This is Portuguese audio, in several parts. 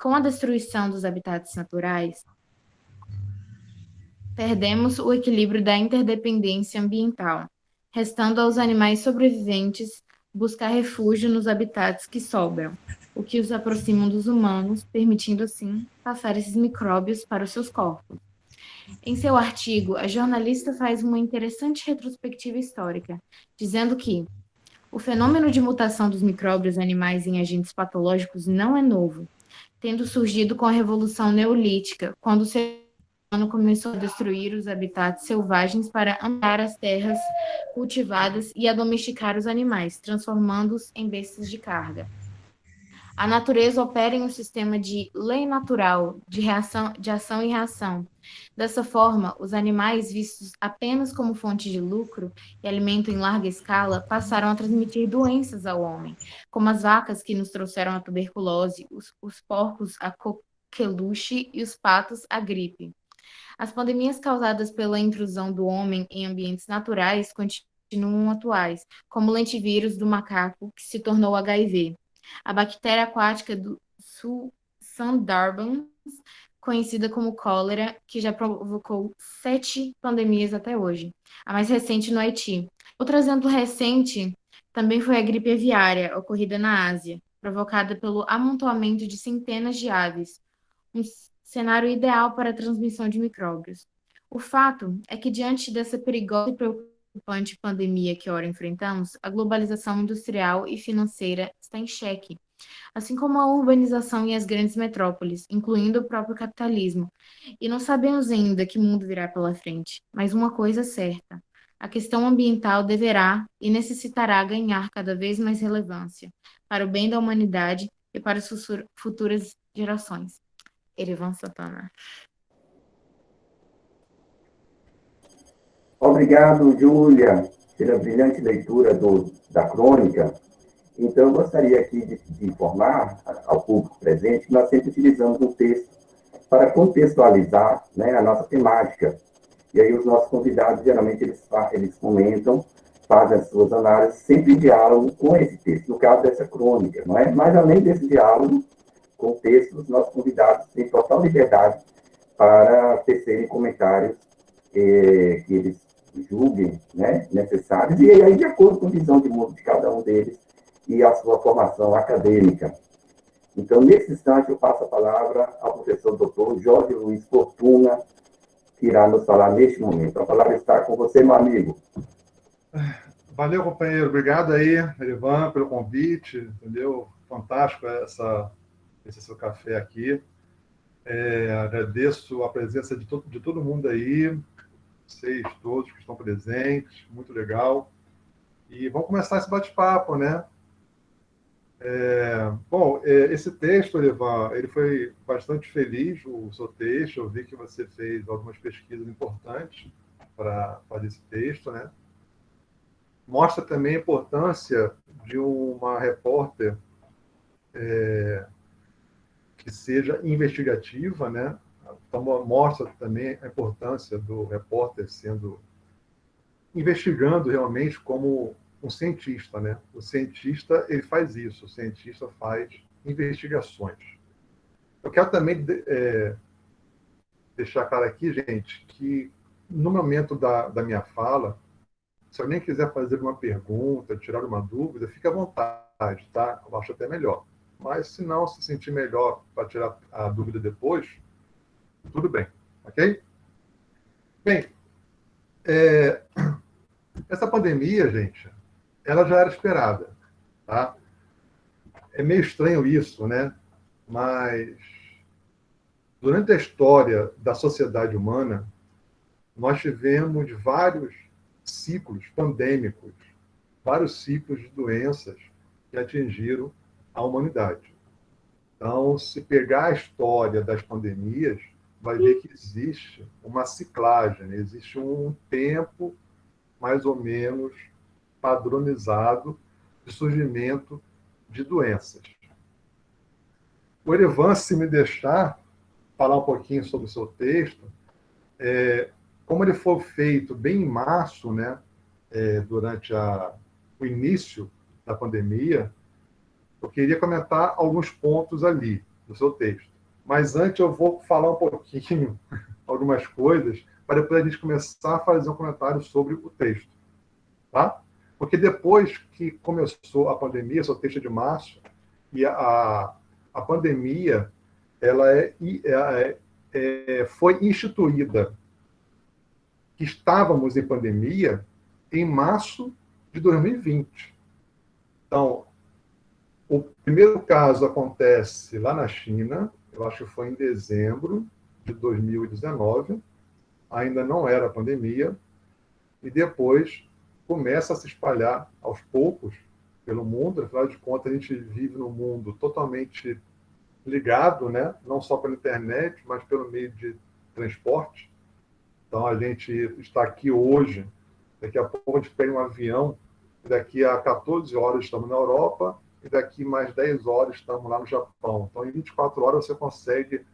Com a destruição dos habitats naturais, perdemos o equilíbrio da interdependência ambiental, restando aos animais sobreviventes buscar refúgio nos habitats que sobram, o que os aproximam dos humanos, permitindo assim passar esses micróbios para os seus corpos. Em seu artigo, a jornalista faz uma interessante retrospectiva histórica, dizendo que o fenômeno de mutação dos micróbios animais em agentes patológicos não é novo, tendo surgido com a Revolução Neolítica, quando o ser humano começou a destruir os habitats selvagens para ampliar as terras cultivadas e a domesticar os animais, transformando-os em bestas de carga. A natureza opera em um sistema de lei natural, de ação e reação. Dessa forma, os animais, vistos apenas como fonte de lucro e alimento em larga escala, passaram a transmitir doenças ao homem, como as vacas que nos trouxeram a tuberculose, os porcos a coqueluche e os patos a gripe. As pandemias causadas pela intrusão do homem em ambientes naturais continuam atuais, como o lentivírus do macaco, que se tornou HIV. A bactéria aquática do Sundarbans, conhecida como cólera, que já provocou 7 pandemias até hoje. A mais recente no Haiti. Outro exemplo recente também foi a gripe aviária, ocorrida na Ásia, provocada pelo amontoamento de centenas de aves, um cenário ideal para a transmissão de micróbios. O fato é que, diante dessa perigosa e preocupante pandemia que ora enfrentamos, a globalização industrial e financeira está em xeque, assim como a urbanização e as grandes metrópoles, incluindo o próprio capitalismo. E não sabemos ainda que mundo virá pela frente, mas uma coisa é certa: a questão ambiental deverá e necessitará ganhar cada vez mais relevância para o bem da humanidade e para as futuras gerações. Erivan Santana. Obrigado, Júlia, pela brilhante leitura da crônica. Então, eu gostaria aqui de informar ao público presente que nós sempre utilizamos um texto para contextualizar, né, a nossa temática. E aí os nossos convidados, geralmente, eles comentam, fazem as suas análises, sempre em diálogo com esse texto, no caso dessa crônica, não é? Mas, além desse diálogo com o texto, os nossos convidados têm total liberdade para tecerem comentários que eles julguem, né, necessários, e aí, de acordo com a visão de mundo de cada um deles e a sua formação acadêmica. Então, nesse instante, eu passo a palavra ao professor doutor Jorge Luiz Fortuna, que irá nos falar neste momento. A palavra está com você, meu amigo. Valeu, companheiro. Obrigado aí, Erivan, pelo convite, entendeu? Fantástico esse seu café aqui. Agradeço a presença de todo mundo aí, vocês todos que estão presentes, muito legal. E vamos começar esse bate-papo, né? Esse texto, Erivan, ele foi bastante feliz, o seu texto. Eu vi que você fez algumas pesquisas importantes para fazer esse texto, né? Mostra também a importância de uma repórter que seja investigativa, né? Então, mostra também a importância do repórter investigando realmente como um cientista, né? O cientista, ele faz isso, o cientista faz investigações. Eu quero também deixar claro aqui, gente, que no momento da minha fala, se alguém quiser fazer uma pergunta, tirar uma dúvida, fique à vontade, tá? Eu acho até melhor. Mas, se não se sentir melhor para tirar a dúvida depois, tudo bem, ok? Bem, essa pandemia, gente, ela já era esperada, tá? É meio estranho isso, né? Mas, durante a história da sociedade humana, nós tivemos vários ciclos pandêmicos, vários ciclos de doenças que atingiram a humanidade. Então, se pegar a história das pandemias, vai ver que existe uma ciclagem, existe um tempo, mais ou menos, padronizado de surgimento de doenças. O Erivan, se me deixar falar um pouquinho sobre o seu texto, como ele foi feito bem em março, né, durante o início da pandemia, eu queria comentar alguns pontos ali. do seu texto. Mas antes eu vou falar um pouquinho, algumas coisas, para depois a gente começar a fazer um comentário sobre o texto. Tá? Porque depois que começou a pandemia, seu texto é de março, e a pandemia ela foi instituída, que estávamos em pandemia em março de 2020. Então, o primeiro caso acontece lá na China, eu acho que foi em dezembro de 2019, ainda não era pandemia, e depois começa a se espalhar aos poucos pelo mundo. Afinal de contas, a gente vive num mundo totalmente ligado, né? Não só pela internet, mas pelo meio de transporte. Então, a gente está aqui hoje, daqui a pouco a gente pega um avião, daqui a 14 horas estamos na Europa, e daqui mais 10 horas estamos lá no Japão. Então, em 24 horas você consegue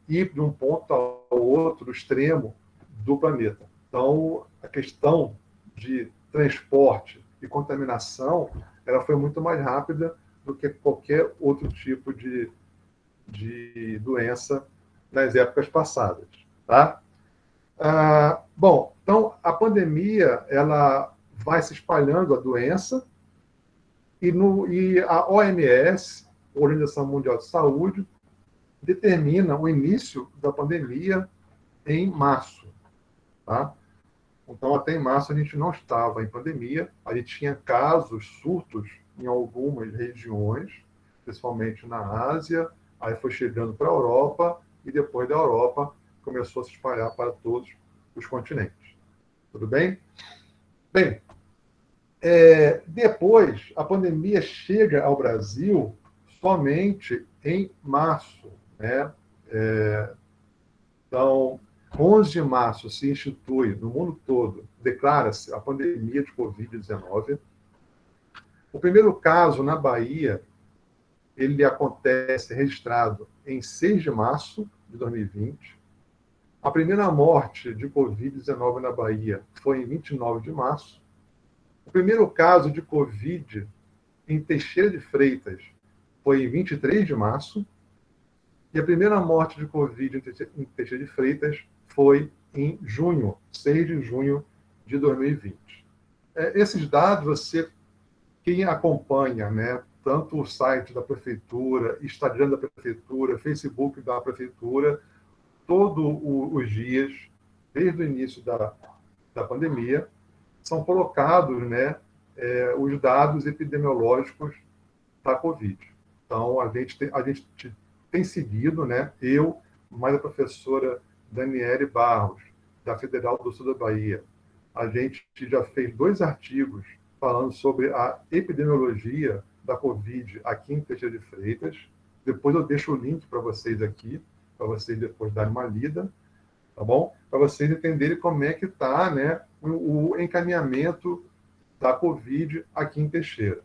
ir de um ponto ao outro, extremo do planeta. Então, a questão de transporte e contaminação, ela foi muito mais rápida do que qualquer outro tipo de doença nas épocas passadas. Tá? Bom, então, a pandemia, ela vai se espalhando, a doença, e a OMS, Organização Mundial de Saúde, determina o início da pandemia em março. Tá? Então, até em março, a gente não estava em pandemia, a gente tinha casos, surtos, em algumas regiões, principalmente na Ásia, aí foi chegando para a Europa, e depois da Europa começou a se espalhar para todos os continentes. Tudo bem? Bem, depois, a pandemia chega ao Brasil somente em março, né? Então, 11 de março se institui, no mundo todo, declara-se a pandemia de Covid-19. O primeiro caso na Bahia, ele acontece registrado em 6 de março de 2020. A primeira morte de Covid-19 na Bahia foi em 29 de março. O primeiro caso de Covid em Teixeira de Freitas foi em 23 de março. E a primeira morte de Covid em Teixeira de Freitas foi em junho, 6 de junho de 2020. Esses dados, quem acompanha, né, tanto o site da Prefeitura, Instagram da Prefeitura, Facebook da Prefeitura, todos os dias, desde o início da pandemia, são colocados, né, os dados epidemiológicos da Covid. Então, a gente tem seguido, né, eu, mais a professora Daniele Barros, da Federal do Sul da Bahia, a gente já fez 2 artigos falando sobre a epidemiologia da Covid aqui em Teixeira de Freitas. Depois eu deixo o link para vocês aqui, para vocês depois darem uma lida, tá bom? Para vocês entenderem como é que está, né, o encaminhamento da Covid aqui em Teixeira.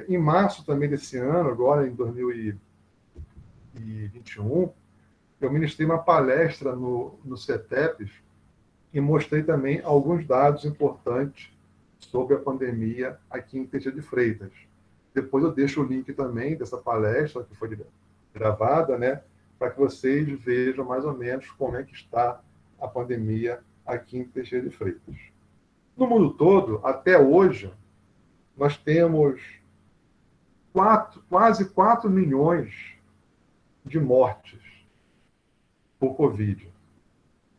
Em março também desse ano, agora em 2021, eu ministrei uma palestra no CETEPES e mostrei também alguns dados importantes sobre a pandemia aqui em Teixeira de Freitas. Depois eu deixo o link também dessa palestra que foi gravada, né, para que vocês vejam mais ou menos como é que está a pandemia aqui em Teixeira de Freitas. No mundo todo, até hoje, nós temos quase 4 milhões de mortes por Covid.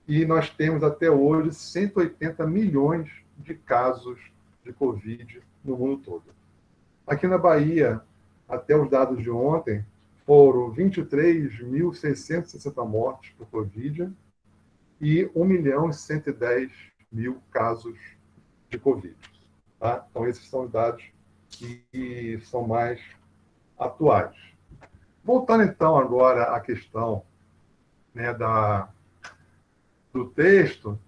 E nós temos até hoje 180 milhões de casos de Covid no mundo todo. Aqui na Bahia, até os dados de ontem, foram 23.660 mortes por Covid e 1.110.000 casos de Covid. Tá? Então, esses são os dados que são mais atuais. Voltando, então, agora à questão, né, do texto,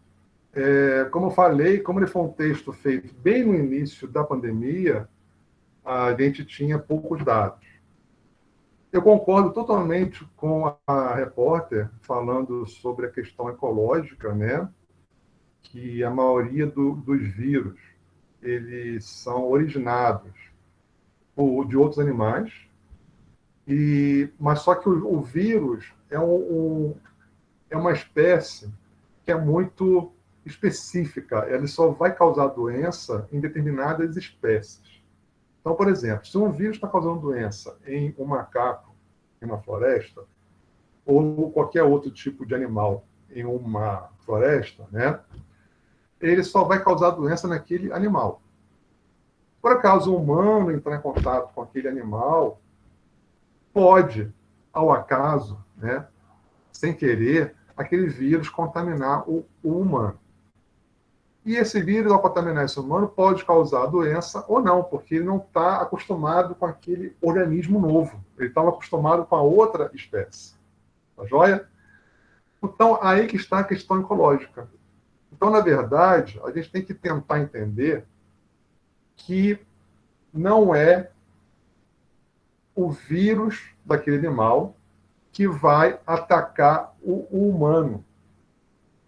como eu falei, como ele foi um texto feito bem no início da pandemia, a gente tinha poucos dados. Eu concordo totalmente com a repórter falando sobre a questão ecológica, né, que a maioria dos vírus eles são originados de outros animais, Mas só que o vírus é uma espécie que é muito específica. Ele só vai causar doença em determinadas espécies. Então, por exemplo, se um vírus está causando doença em um macaco em uma floresta, ou qualquer outro tipo de animal em uma floresta, né, ele só vai causar doença naquele animal. Por acaso o humano entrar em contato com aquele animal, pode, ao acaso, né, sem querer, aquele vírus contaminar o humano. E esse vírus, ao contaminar esse humano, pode causar doença ou não, porque ele não está acostumado com aquele organismo novo. Ele estava acostumado com a outra espécie. Tá joia? Então, aí que está a questão ecológica. Então, na verdade, a gente tem que tentar entender que não é o vírus daquele animal que vai atacar o humano.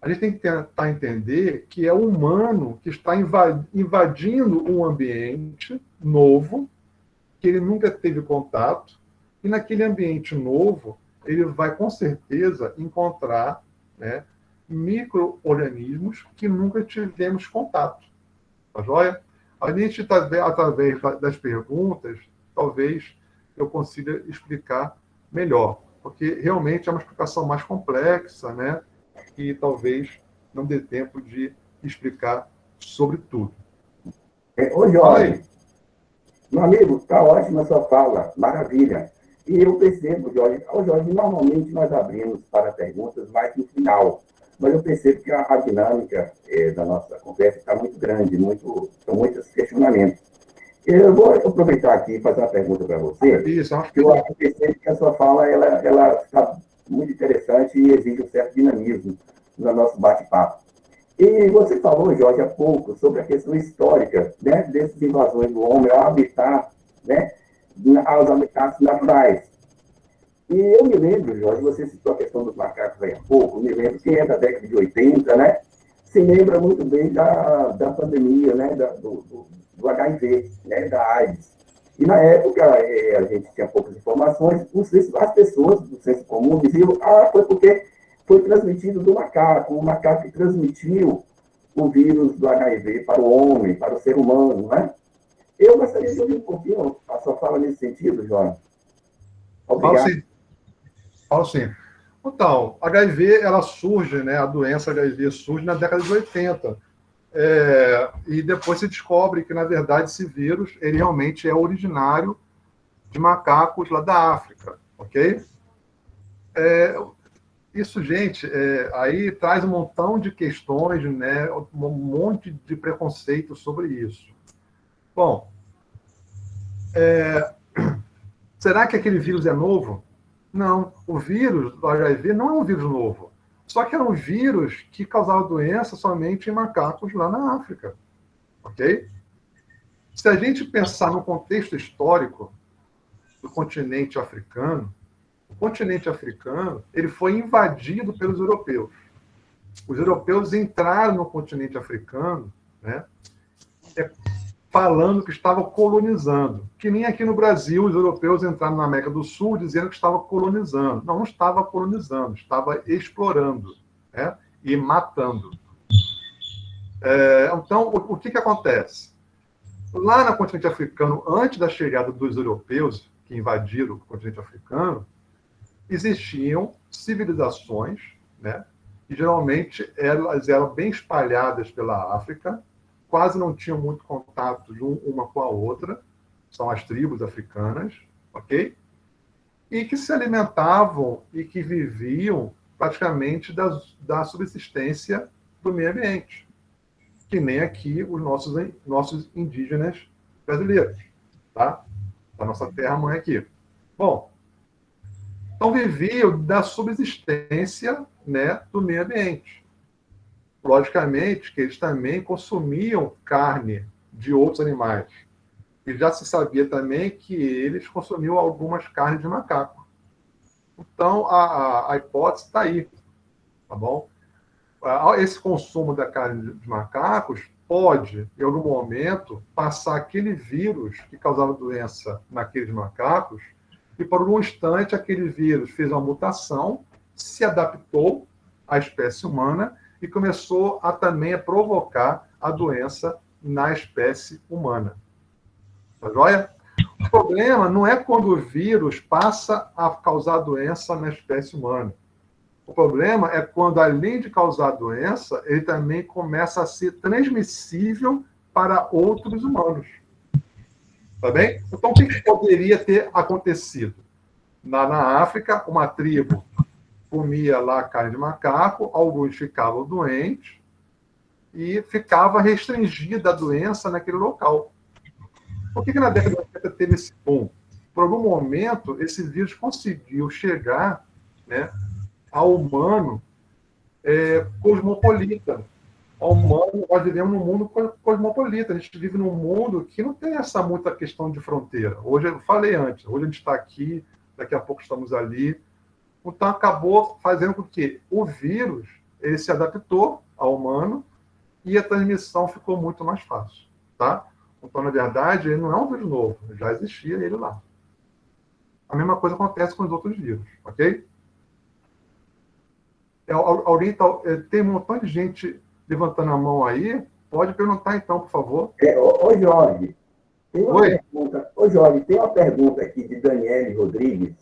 A gente tem que tentar entender que é o humano que está invadindo um ambiente novo, que ele nunca teve contato, e naquele ambiente novo, ele vai, com certeza, encontrar, né, micro-organismos que nunca tivemos contato. Tá joia? A gente, através das perguntas, talvez eu consiga explicar melhor, porque realmente é uma explicação mais complexa, né? E talvez não dê tempo de explicar sobre tudo. Ô, Jorge, meu amigo, está ótima a sua fala, maravilha. E eu percebo, Jorge, normalmente nós abrimos para perguntas mais no final, mas eu percebo que a dinâmica da nossa conversa está muito grande, são muitos questionamentos. Eu vou aproveitar aqui e fazer uma pergunta para você. Isso, que eu percebo que a sua fala ela está muito interessante e exige um certo dinamismo no nosso bate-papo. E você falou, Jorge, há pouco sobre a questão histórica, né, dessas invasões do homem ao habitat, né, aos habitats naturais. E eu me lembro, Jorge, você citou a questão dos macacos aí há pouco, me lembro que é da década de 80, né, se lembra muito bem da pandemia, né, do HIV, né, da AIDS. E na época a gente tinha poucas informações, as pessoas do senso comum diziam, foi porque foi transmitido do macaco, o macaco que transmitiu o vírus do HIV para o homem, para o ser humano, né? Eu gostaria de ouvir um pouquinho a sua fala nesse sentido, Jorge. Obrigado. Falo sim. Então, HIV, ela surge, né, a doença HIV surge na década de 80. E depois se descobre que, na verdade, esse vírus ele realmente é originário de macacos lá da África, ok? Isso, gente, aí traz um montão de questões, né, um monte de preconceito sobre isso. Bom, será que aquele vírus é novo? Não, o vírus do HIV não é um vírus novo. Só que era um vírus que causava doença somente em macacos lá na África. Ok? Se a gente pensar no contexto histórico do continente africano, o continente africano ele foi invadido pelos europeus. Os europeus entraram no continente africano, né, falando que estavam colonizando. Que nem aqui no Brasil, os europeus entraram na América do Sul dizendo que estavam colonizando. Não estava colonizando, estava explorando, né, e matando. Então, o que acontece? Lá no continente africano, antes da chegada dos europeus que invadiram o continente africano, existiam civilizações, né, e geralmente elas eram bem espalhadas pela África, quase não tinham muito contato uma com a outra, são as tribos africanas, ok? E que se alimentavam e que viviam praticamente da subsistência do meio ambiente, que nem aqui os nossos indígenas brasileiros, tá? Da nossa terra-mãe aqui. Bom, então viviam da subsistência, né, do meio ambiente. Logicamente que eles também consumiam carne de outros animais. E já se sabia também que eles consumiam algumas carnes de macaco. Então, a hipótese está aí, tá bom? Esse consumo da carne de macacos pode, em algum momento, passar aquele vírus que causava doença naqueles macacos e por um instante aquele vírus fez uma mutação, se adaptou à espécie humana e começou também a provocar a doença na espécie humana. Tá joia? O problema não é quando o vírus passa a causar doença na espécie humana. O problema é quando, além de causar doença, ele também começa a ser transmissível para outros humanos. Tá bem? Então, o que poderia ter acontecido? Na África, uma tribo comia lá carne de macaco, alguns ficavam doentes e ficava restringida a doença naquele local. Por que na década de 80 teve esse boom? Por algum momento, esse vírus conseguiu chegar, né, ao humano cosmopolita. Ao humano, nós vivemos num mundo cosmopolita. A gente vive num mundo que não tem essa muita questão de fronteira. Hoje, eu falei antes, hoje a gente está aqui, daqui a pouco estamos ali. Então, acabou fazendo com que o vírus ele se adaptou ao humano e a transmissão ficou muito mais fácil. Tá? Então, na verdade, ele não é um vírus novo, já existia ele lá. A mesma coisa acontece com os outros vírus, ok? Alguém tem um montão de gente levantando a mão aí. Pode perguntar, então, por favor. Ô, Jorge, tem uma pergunta aqui de Daniele Rodrigues,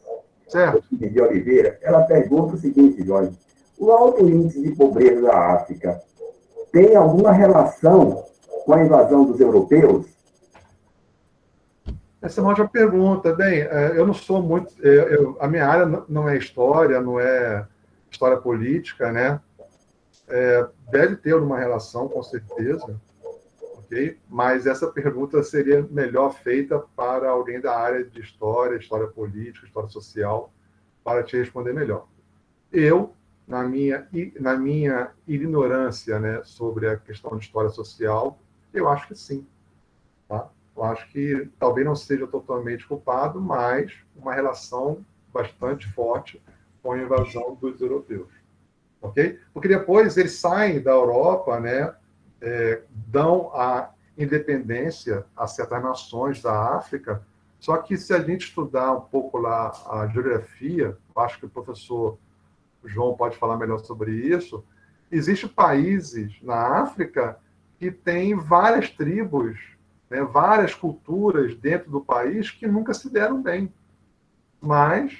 certo, de Oliveira. Ela pergunta o seguinte, Jorge: o alto índice de pobreza da África tem alguma relação com a invasão dos europeus? Essa é uma ótima pergunta. Bem, eu não sou muito... a minha área não é história, não é história política, né? Deve ter uma relação, com certeza, ok? Mas essa pergunta seria melhor feita para alguém da área de história política, história social, para te responder melhor. Eu, na minha ignorância, né, sobre a questão de história social, eu acho que sim. Tá? Eu acho que talvez não seja totalmente culpado, mas uma relação bastante forte com a invasão dos europeus. Okay? Porque depois eles saem da Europa, né, dão a independência a certas nações da África, só que se a gente estudar um pouco lá a geografia, acho que o professor João pode falar melhor sobre isso, existem países na África que têm várias tribos, né, várias culturas dentro do país que nunca se deram bem, mas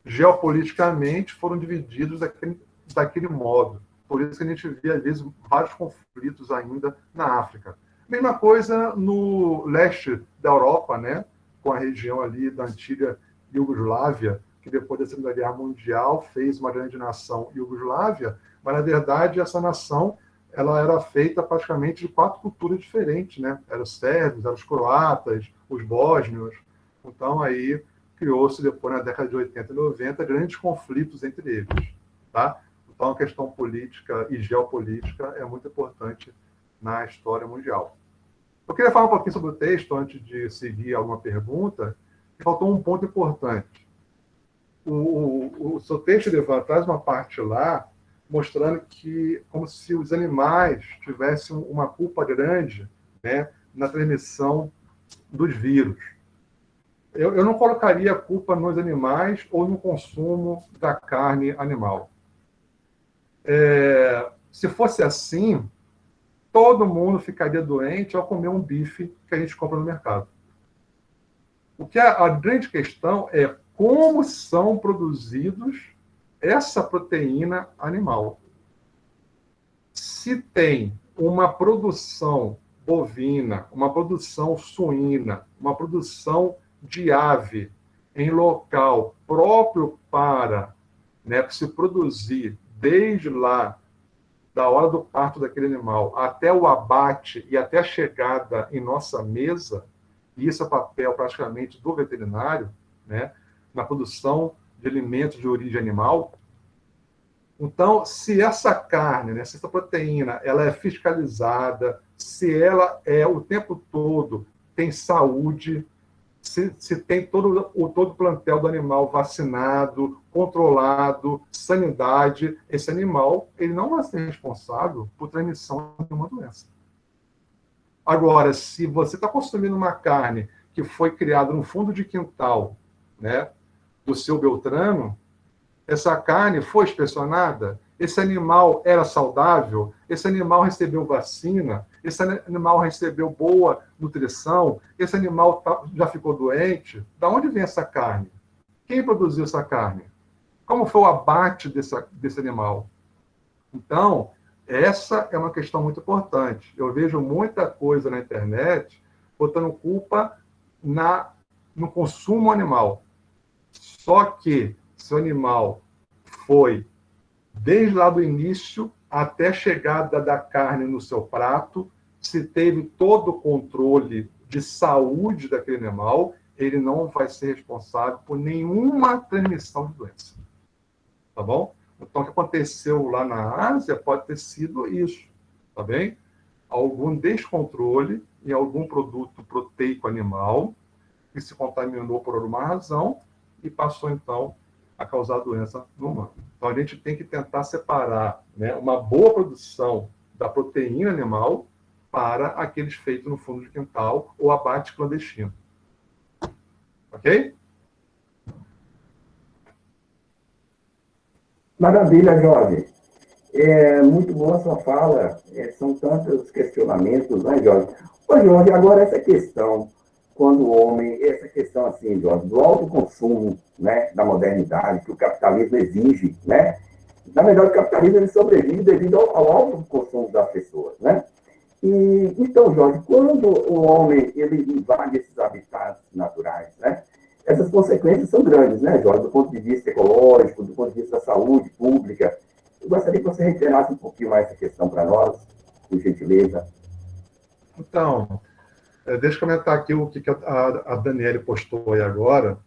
geopoliticamente foram divididos daquele modo. Por isso que a gente vê, às vezes, vários conflitos ainda na África. Mesma coisa no leste da Europa, né, com a região ali da antiga Iugoslávia, que depois da Segunda Guerra Mundial fez uma grande nação Iugoslávia, mas, na verdade, essa nação ela era feita praticamente de 4 culturas diferentes, né? Eram os sérvios, eram os croatas, os bósnios. Então, aí criou-se, depois, na década de 80 e 90, grandes conflitos entre eles. Tá? Então, a questão política e geopolítica é muito importante na história mundial. Eu queria falar um pouquinho sobre o texto, antes de seguir alguma pergunta, e faltou um ponto importante. O seu texto, Ivan, traz uma parte lá mostrando que, como se os animais tivessem uma culpa grande, né, na transmissão dos vírus. Eu não colocaria a culpa nos animais ou no consumo da carne animal. Se fosse assim, todo mundo ficaria doente ao comer um bife que a gente compra no mercado. O que a grande questão é como são produzidos essa proteína animal. Se tem uma produção bovina, uma produção suína, uma produção de ave em local próprio para, né, se produzir desde lá, da hora do parto daquele animal, até o abate e até a chegada em nossa mesa, e isso é papel praticamente do veterinário, né, na produção de alimentos de origem animal. Então, se essa carne, né, se essa proteína, ela é fiscalizada, se ela o tempo todo tem saúde, se tem todo o plantel do animal vacinado, controlado, sanidade, esse animal ele não vai ser responsável por transmissão de uma doença. Agora, se você está consumindo uma carne que foi criada no fundo de quintal, né, do seu Beltrano, essa carne foi inspecionada? Esse animal era saudável? Esse animal recebeu vacina? Esse animal recebeu boa nutrição? Esse animal já ficou doente? Da onde vem essa carne? Quem produziu essa carne? Como foi o abate desse animal? Então, essa é uma questão muito importante. Eu vejo muita coisa na internet botando culpa no consumo animal. Só que se o animal foi, desde lá do início até a chegada da carne no seu prato, se teve todo o controle de saúde daquele animal, ele não vai ser responsável por nenhuma transmissão de doença. Tá bom? Então, o que aconteceu lá na Ásia pode ter sido isso, tá bem? Algum descontrole em algum produto proteico animal que se contaminou por alguma razão e passou, então, a causar doença no humano. Então, a gente tem que tentar separar, né, uma boa produção da proteína animal para aqueles feitos no fundo de quintal ou abate clandestino. Ok? Maravilha, Jorge. É muito boa a sua fala. São tantos questionamentos, né, Jorge? Ô, Jorge, agora essa questão, quando o homem, essa questão assim, Jorge, do autoconsumo, né, da modernidade, que o capitalismo exige, né? Na verdade, o capitalismo ele sobrevive devido ao autoconsumo das pessoas, né? E, então, Jorge, quando o homem ele invade esses habitats naturais, né? Essas consequências são grandes, né, Jorge, do ponto de vista ecológico, do ponto de vista da saúde pública. Eu gostaria que você reiterasse um pouquinho mais essa questão para nós, por gentileza. Então, deixa eu comentar aqui o que a Daniele postou aí agora,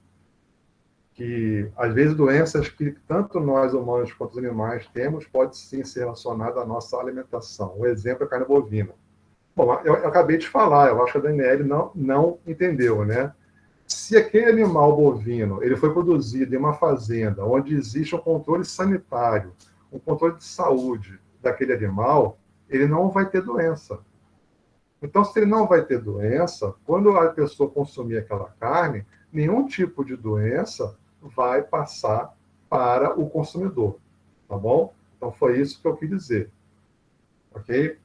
que às vezes doenças que tanto nós humanos quanto os animais temos pode sim ser relacionada à nossa alimentação. O exemplo é a carne bovina. Bom, eu acabei de falar, eu acho que a Daniele não entendeu, né? Se aquele animal bovino ele foi produzido em uma fazenda onde existe um controle sanitário, um controle de saúde daquele animal, ele não vai ter doença. Então, se ele não vai ter doença, quando a pessoa consumir aquela carne, nenhum tipo de doença vai passar para o consumidor, tá bom? Então, foi isso que eu quis dizer, ok?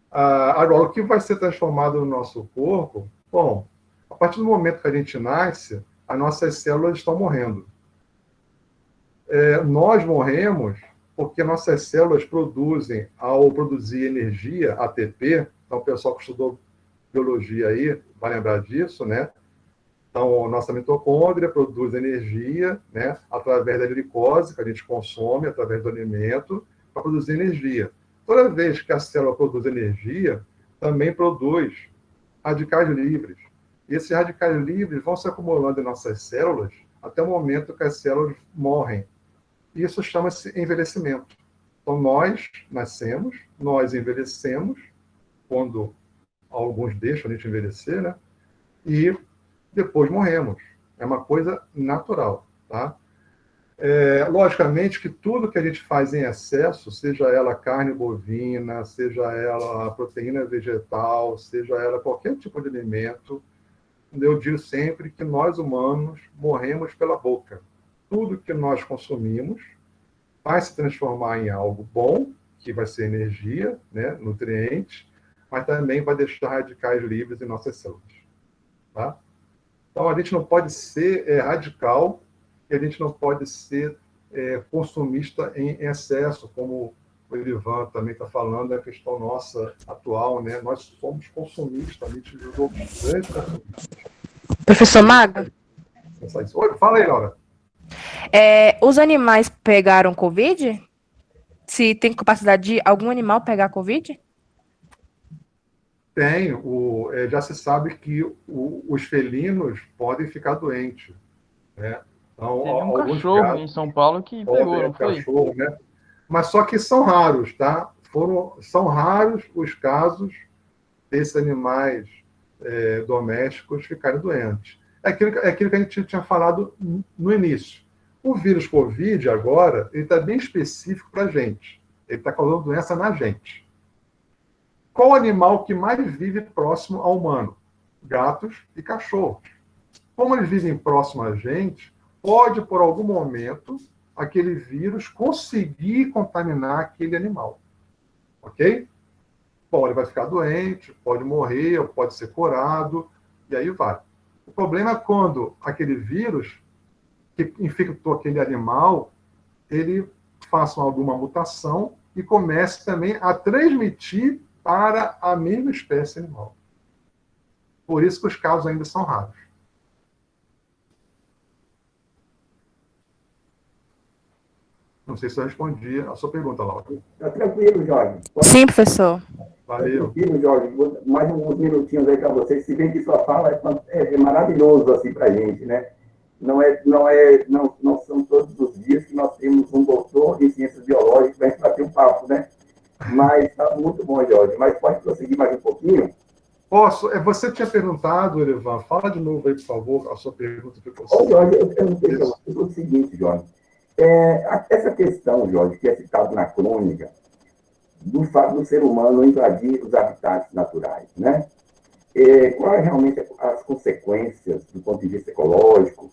Agora, o que vai ser transformado no nosso corpo? Bom, a partir do momento que a gente nasce, as nossas células estão morrendo. Nós morremos porque nossas células produzem, ao produzir energia, ATP, então o pessoal que estudou biologia aí vai lembrar disso, né? Então, nossa mitocôndria produz energia, né, através da glicose, que a gente consome através do alimento, para produzir energia. Toda vez que a célula produz energia, também produz radicais livres. E esses radicais livres vão se acumulando em nossas células até o momento que as células morrem. Isso chama-se envelhecimento. Então, nós nascemos, nós envelhecemos, quando alguns deixam a gente envelhecer, né? E depois morremos. É uma coisa natural, tá? Logicamente que tudo que a gente faz em excesso, seja ela carne bovina, seja ela proteína vegetal, seja ela qualquer tipo de alimento, eu digo sempre que nós humanos morremos pela boca. Tudo que nós consumimos vai se transformar em algo bom, que vai ser energia, né, nutrientes, mas também vai deixar radicais livres em nossas células. Tá? Então, a gente não pode ser radical e a gente não pode ser consumista em excesso, como o Ivan também está falando, é a questão nossa atual, né? Nós somos consumistas, a gente virou grande consumista. Professor Mago? Oi, fala aí, Laura. Os animais pegaram Covid? Se tem capacidade de algum animal pegar Covid? Tem. Já se sabe que os felinos podem ficar doentes, né? Então, teve um cachorro em São Paulo que pegou, não foi? Cachorro, né? Mas só que são raros, tá? São raros os casos desses animais domésticos ficarem doentes. É aquilo que a gente tinha falado no início. O vírus Covid, agora, ele está bem específico para a gente. Ele está causando doença na gente. Qual animal que mais vive próximo ao humano? Gatos e cachorros. Como eles vivem próximo a gente, pode, por algum momento, aquele vírus conseguir contaminar aquele animal. Ok? Bom, ele vai ficar doente, pode morrer, ou pode ser curado, e aí vai. O problema é quando aquele vírus que infectou aquele animal, ele faça alguma mutação e comece também a transmitir para a mesma espécie animal. Por isso que os casos ainda são raros. Não sei se eu respondi a sua pergunta, Laura. Tá tranquilo, Jorge. Sim, professor. Valeu. Tranquilo, Jorge. Mais uns minutinhos aí para você. Se bem que sua fala é maravilhoso assim para a gente, né? Não são todos os dias que nós temos um doutor em ciências biológicas para a gente bater um papo, né? Mas está muito bom, Jorge. Mas pode prosseguir mais um pouquinho? Posso? Você tinha perguntado, Erivan, fala de novo aí, por favor, a sua pergunta. Ô, Jorge, eu perguntei para você o seguinte, Jorge. Essa questão, Jorge, que é citado na crônica, do fato do ser humano invadir os habitats naturais, né? Quais realmente as consequências do ponto de vista ecológico,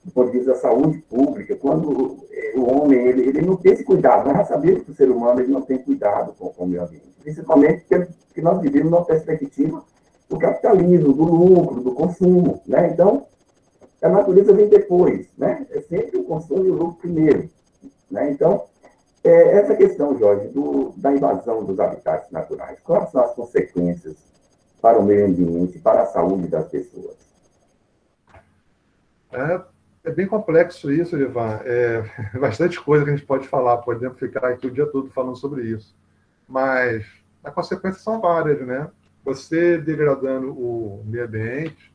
do ponto de vista da saúde pública, quando o homem ele não tem esse cuidado? Nós já sabemos que o ser humano ele não tem cuidado com o meio ambiente, principalmente porque nós vivemos numa perspectiva do capitalismo, do lucro, do consumo, né? Então, a natureza vem depois, né? É sempre o consumo e o lucro primeiro, né? Então, essa questão, Jorge, da invasão dos habitats naturais, quais são as consequências para o meio ambiente, para a saúde das pessoas? É bem complexo isso, Ivan. É bastante coisa que a gente pode falar, podemos ficar aqui o dia todo falando sobre isso. Mas as consequências são várias, né? Você degradando o meio ambiente,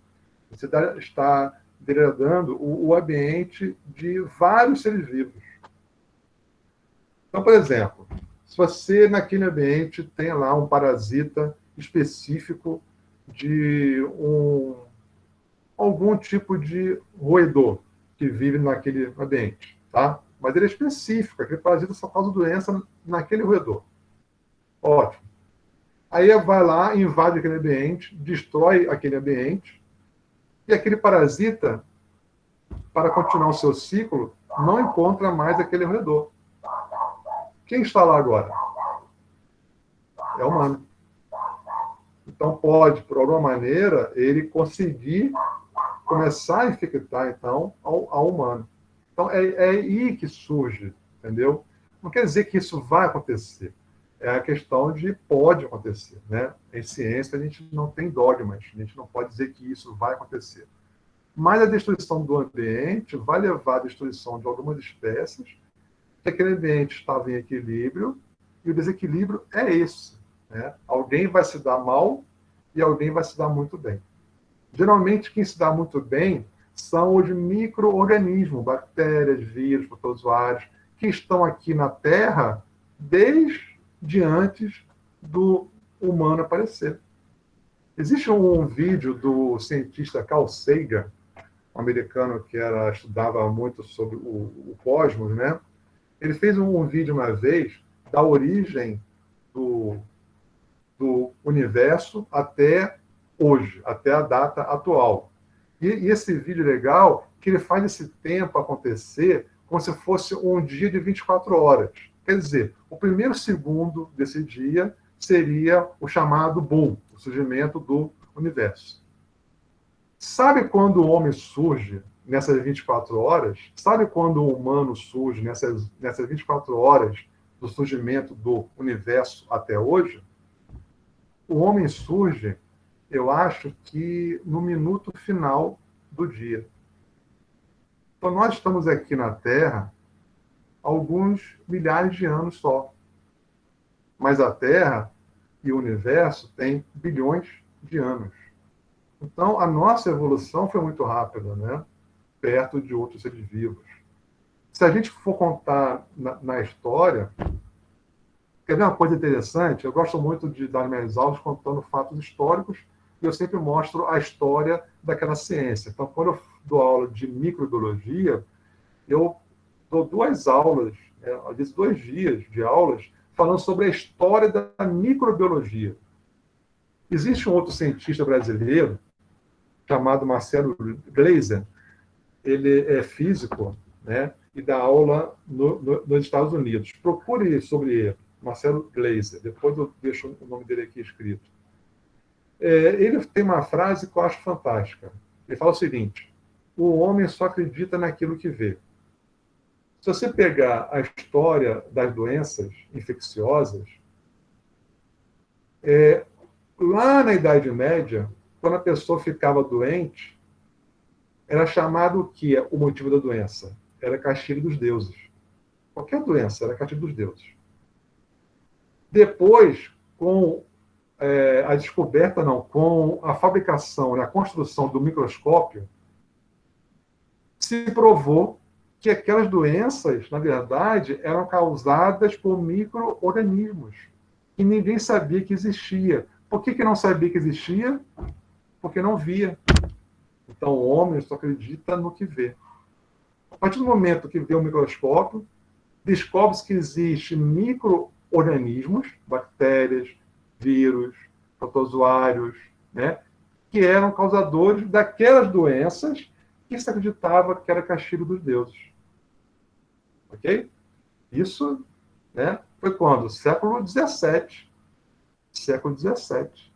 você está degradando o ambiente de vários seres vivos. Então, por exemplo, se você naquele ambiente tem lá um parasita específico de algum tipo de roedor que vive naquele ambiente, tá? Mas ele é específico, aquele parasita só causa doença naquele roedor. Ótimo. Aí vai lá, invade aquele ambiente, destrói aquele ambiente, e aquele parasita, para continuar o seu ciclo, não encontra mais aquele roedor. Quem está lá agora? É o humano. Então, pode, por alguma maneira, ele conseguir começar a infectar, então, ao humano. Então, é aí que surge, entendeu? Não quer dizer que isso vai acontecer. É a questão de pode acontecer, né? Em ciência, a gente não tem dogmas, a gente não pode dizer que isso vai acontecer. Mas a destruição do ambiente vai levar à destruição de algumas espécies, que aquele ambiente estava em equilíbrio, e o desequilíbrio é esse, né? Alguém vai se dar mal e alguém vai se dar muito bem. Geralmente, quem se dá muito bem são os micro-organismos, bactérias, vírus, protozoários, que estão aqui na Terra desde antes do humano aparecer. Existe um vídeo do cientista Carl Sagan, um americano que estudava muito sobre o cosmos, né? Ele fez um vídeo uma vez da origem do universo até hoje, até a data atual. E esse vídeo legal, que ele faz esse tempo acontecer como se fosse um dia de 24 horas. Quer dizer, o primeiro segundo desse dia seria o chamado boom, o surgimento do universo. Sabe quando o homem surge nessas 24 horas? Sabe quando o humano surge nessas 24 horas do surgimento do universo até hoje? O homem surge, eu acho que no minuto final do dia. Então, nós estamos aqui na Terra há alguns milhares de anos só. Mas a Terra e o universo têm bilhões de anos. Então, a nossa evolução foi muito rápida, né? Perto de outros seres vivos. Se a gente for contar na história, quer ver uma coisa interessante? Eu gosto muito de dar minhas aulas contando fatos históricos, e eu sempre mostro a história daquela ciência. Então, quando eu dou aula de microbiologia, eu dou 2 aulas, às vezes 2 dias de aulas, falando sobre a história da microbiologia. Existe um outro cientista brasileiro, chamado Marcelo Gleiser, ele é físico, né? E dá aula nos Estados Unidos. Procure sobre ele, Marcelo Gleiser. Depois eu deixo o nome dele aqui escrito. Ele tem uma frase que eu acho fantástica. Ele fala o seguinte: o homem só acredita naquilo que vê. Se você pegar a história das doenças infecciosas, lá na Idade Média, quando a pessoa ficava doente, era chamado o que é o motivo da doença? Era castigo dos deuses. Qualquer doença era castigo dos deuses. Depois, com a descoberta, com a fabricação e a construção do microscópio, se provou que aquelas doenças, na verdade, eram causadas por micro-organismos que ninguém sabia que existia. Por que não sabia que existia? Porque não via. Então, o homem só acredita no que vê. A partir do momento que vê o microscópio, descobre-se que existem micro-organismos, bactérias, vírus, protozoários, né, que eram causadores daquelas doenças que se acreditava que era castigo dos deuses. Ok? Isso, né, foi quando? Século XVII. Século XVII.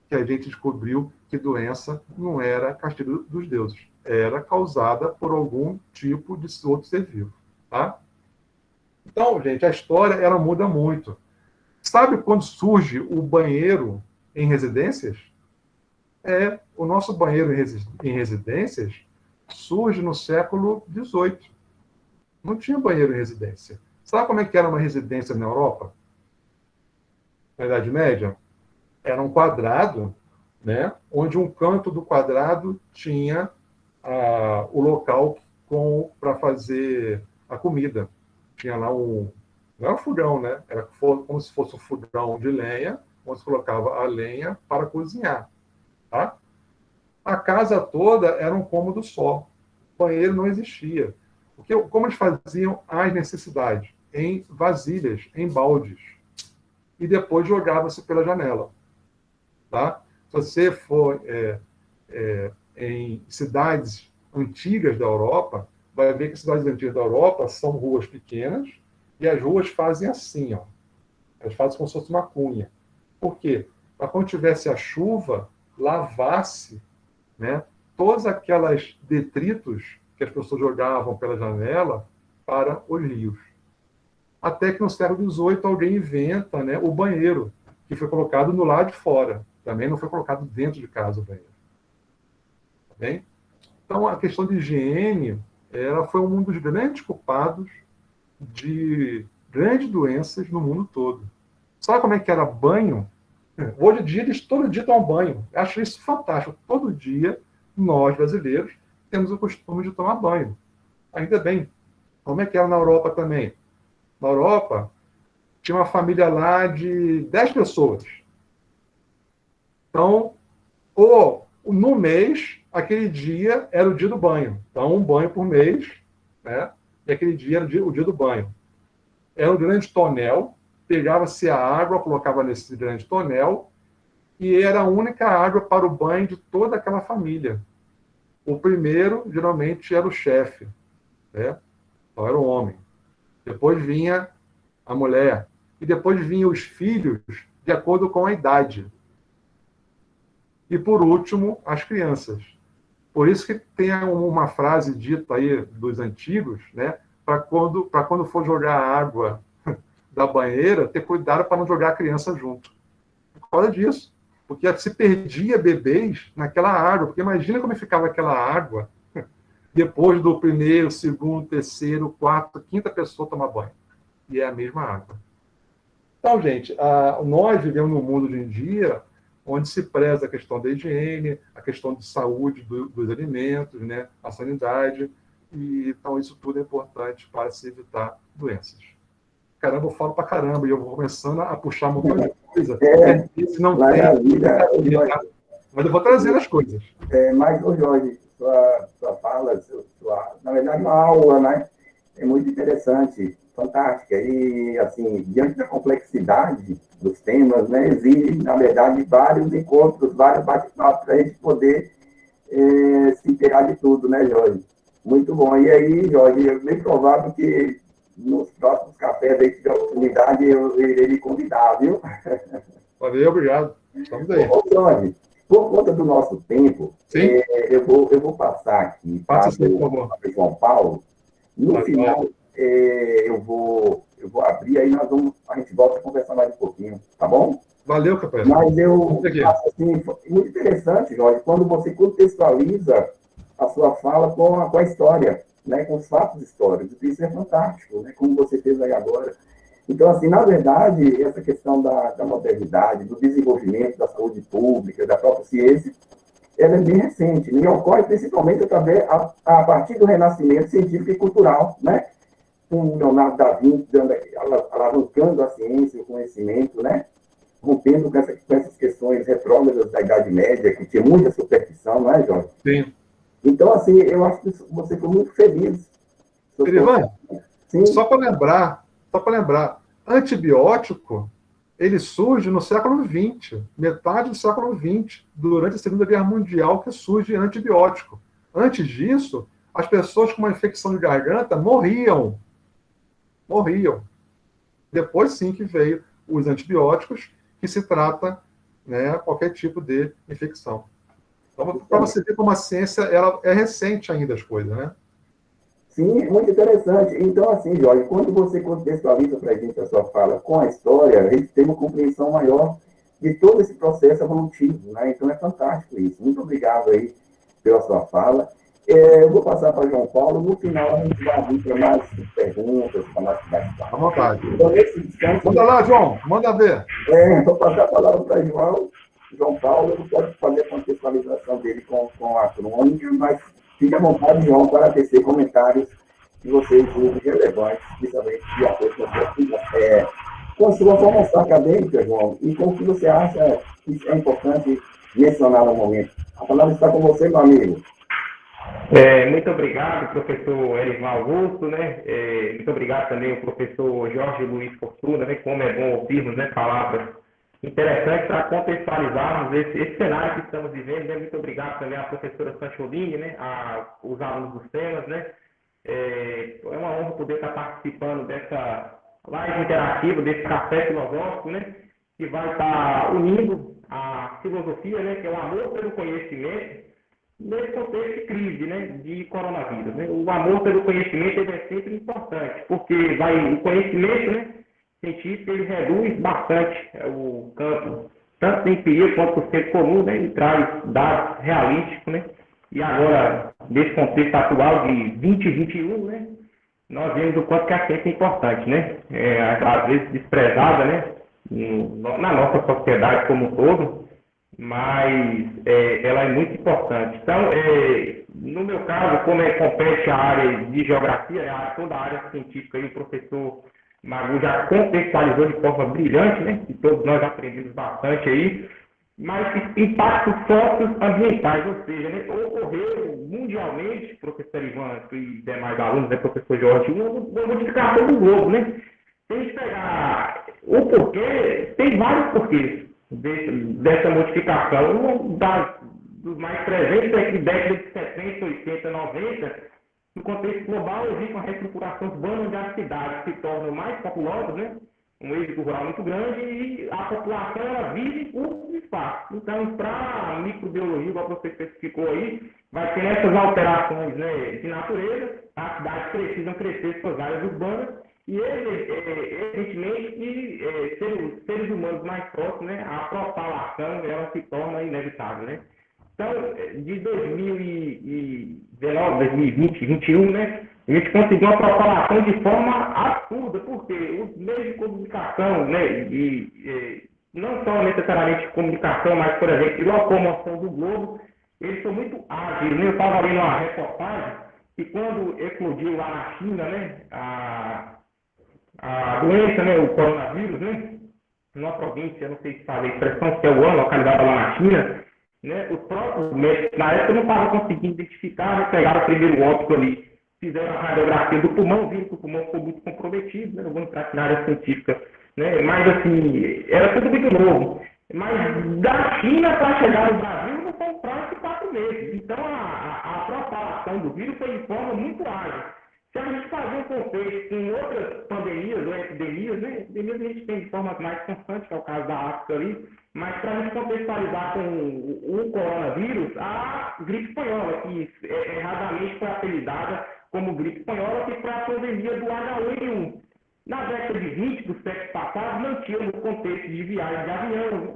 Que a gente descobriu que doença não era castigo dos deuses. Era causada por algum tipo de outro ser vivo. Tá? Então, gente, a história ela muda muito. Sabe quando surge o banheiro em residências? O nosso banheiro em residências surge no século XVIII. Não tinha banheiro em residência. Sabe como é que era uma residência na Europa? Na Idade Média? Era um quadrado, né, onde um canto do quadrado tinha o local para fazer a comida. Tinha lá não era um fogão, né? Era como se fosse um fogão de lenha, onde se colocava a lenha para cozinhar. Tá? A casa toda era um cômodo só. O banheiro não existia. Como eles faziam as necessidades? Em vasilhas, em baldes. E depois jogava-se pela janela. Tá? Se você for em cidades antigas da Europa, vai ver que cidades antigas da Europa são ruas pequenas e as ruas fazem assim, ó. Elas fazem como se fosse uma cunha. Por quê? Para quando tivesse a chuva, lavasse, né, todos aqueles detritos que as pessoas jogavam pela janela para os rios. Até que no século XVIII alguém inventa, né, o banheiro, que foi colocado no lado de fora. Também não foi colocado dentro de casa o banheiro. Tá bem? Então, a questão de higiene foi um dos grandes culpados de grandes doenças no mundo todo. Sabe como é que era banho? Hoje em dia, eles todo dia tomam banho. Eu acho isso fantástico. Todo dia, nós, brasileiros, temos o costume de tomar banho. Ainda bem. Como é que era na Europa também? Na Europa, tinha uma família lá de 10 pessoas. Então, no mês, aquele dia era o dia do banho. Então, um banho por mês, né? E aquele dia era o dia do banho. Era um grande tonel, pegava-se a água, colocava nesse grande tonel, e era a única água para o banho de toda aquela família. O primeiro, geralmente, era o chefe, né? Então, era o homem. Depois vinha a mulher. E depois vinham os filhos, de acordo com a idade. E, por último, as crianças. Por isso que tem uma frase dita aí dos antigos, né? Para quando for jogar a água da banheira, ter cuidado para não jogar a criança junto. Por causa disso. Porque se perdia bebês naquela água. Porque imagina como ficava aquela água depois do primeiro, segundo, terceiro, quarto, quinta pessoa tomar banho. E é a mesma água. Então, gente, nós vivemos num mundo hoje em dia onde se preza a questão da higiene, a questão de saúde dos alimentos, né, a sanidade, e então isso tudo é importante para se evitar doenças. Caramba, eu falo para caramba, e eu vou começando a puxar um montão de coisa. Não tem, mas eu vou trazendo as coisas. Mas, Jorge, sua fala, na verdade, uma aula, né? É muito interessante, fantástica. E, assim, diante da complexidade dos temas, né, exige, na verdade, vários encontros, vários bate-papos para a gente poder se inteirar de tudo, né, Jorge? Muito bom. E aí, Jorge, é bem provável que nos próximos cafés aí, se tiver oportunidade, eu irei lhe convidar, viu? Valeu, obrigado. Estamos aí. Ô, Jorge, por conta do nosso tempo, Sim. eu vou passar aqui para o João Paulo. No final, eu vou abrir, aí a gente volta a conversar mais um pouquinho, tá bom? Valeu, Capela. Mas eu acho assim, muito interessante, Jorge, quando você contextualiza a sua fala com a história, né, com os fatos históricos. Isso é fantástico, né, como você fez aí agora. Então, assim, na verdade, essa questão da modernidade, do desenvolvimento da saúde pública, da própria ciência, ela é bem recente, né, e ocorre principalmente através, a partir do renascimento científico e cultural, né, com Leonardo da Vinci alavancando a ciência, o conhecimento, né, rompendo com essas questões retrógradas da Idade Média, que tinha muita superstição, não é, Jorge? Sim. Então, assim, eu acho que você foi muito feliz. Erivan, só para lembrar, antibiótico, ele surge no século XX, metade do século XX, durante a Segunda Guerra Mundial, que surge antibiótico. Antes disso, as pessoas com uma infecção de garganta morriam. Depois, sim, que veio os antibióticos, que se trata, né, qualquer tipo de infecção. Então, para você ver como a ciência ela é recente ainda as coisas, né? Sim, muito interessante. Então, assim, Jorge, quando você contextualiza para a gente a sua fala com a história, a gente tem uma compreensão maior de todo esse processo evolutivo, né? Então, é fantástico isso. Muito obrigado aí pela sua fala. Eu vou passar para o João Paulo. No final, a gente vai abrir para mais perguntas, para mais bate-papo. À vontade. Então, nesse instante... Manda lá, João. Manda ver. Vou passar a palavra para João Paulo. Ele pode fazer a contextualização dele com a crônica, mas fique à vontade, João, para tecer comentários que vocês julguem relevantes, principalmente de acordo com a sua formação acadêmica, João, e com o que você acha que é importante mencionar no momento. A palavra está com você, meu amigo. Muito obrigado, professor Erivan Augusto, né? Muito obrigado também ao professor Jorge Luiz Fortuna, né? Como é bom ouvirmos, né, palavras interessantes para contextualizarmos esse cenário que estamos vivendo, né? Muito obrigado também à professora Sancholini, né? Aos alunos dos temas, né? É uma honra poder estar participando dessa live interativa, desse café filosófico, né? Que vai estar unindo a filosofia, né? Que é o amor pelo conhecimento, nesse contexto de crise, né, de coronavírus, né? O amor pelo conhecimento ele é sempre importante, porque o conhecimento, né, científico, ele reduz bastante o campo, tanto do empiria quanto do senso comum, né? Ele traz dados realísticos, né? E agora, nesse contexto atual de 2021, né, nós vemos o quanto que a ciência é importante, né? Às vezes desprezada, né, na nossa sociedade como um todo, mas ela é muito importante. Então, no meu caso, como compete a área de geografia, toda a área científica, e o professor Magu já contextualizou de forma brilhante, né, que todos nós aprendemos bastante aí, mas impactos socioambientais, ou seja, né, ocorreu mundialmente, professor Ivan e demais alunos, né, professor Jorge, uma modificação do globo, né? Se a gente pegar o porquê, tem vários porquês dessa modificação. Um dos mais presentes é que década de 70, 80, 90, no contexto global, existe uma reestruturação urbana onde as cidades se tornam mais populosas, né? Um êxito rural muito grande, e a população ela vive por espaço. Então, para a microbiologia, igual você especificou aí, vai ter essas alterações, né, de natureza, as cidades precisam crescer suas áreas urbanas, e evidentemente que seres humanos mais próximos, né, a propalação ela se torna inevitável, né? Então, de 2019, 2020, 2021, né, a gente conseguiu uma propalação de forma absurda, porque os meios de comunicação, né, não só necessariamente comunicação, mas, por exemplo, de locomoção do globo, eles são muito ágeis, né? Eu estava lendo uma reportagem que quando eclodiu lá na China, né, a doença, né, o coronavírus, né, numa província, não sei se sabe a expressão, que é Wuhan, localizada lá na China, né, os próprios médicos, na época, não estavam conseguindo identificar, né, pegaram o primeiro óbito ali, fizeram a radiografia do pulmão, viram que o pulmão ficou muito comprometido, né, não vou entrar aqui na área científica, né, mas assim, era tudo muito novo. Mas da China para chegar no Brasil não foram quase 4 meses. Então a propalação do do vírus foi de forma muito ágil. Se a gente fazer um contexto com outras pandemias ou epidemias, né? Epidemias a gente tem de forma mais constante, que é o caso da África ali, mas para a gente contextualizar com o coronavírus, a gripe espanhola, que erradamente foi apelidada como gripe espanhola, que foi a pandemia do H1N1. Na década de 20 do século passado, não tínhamos contexto de viagem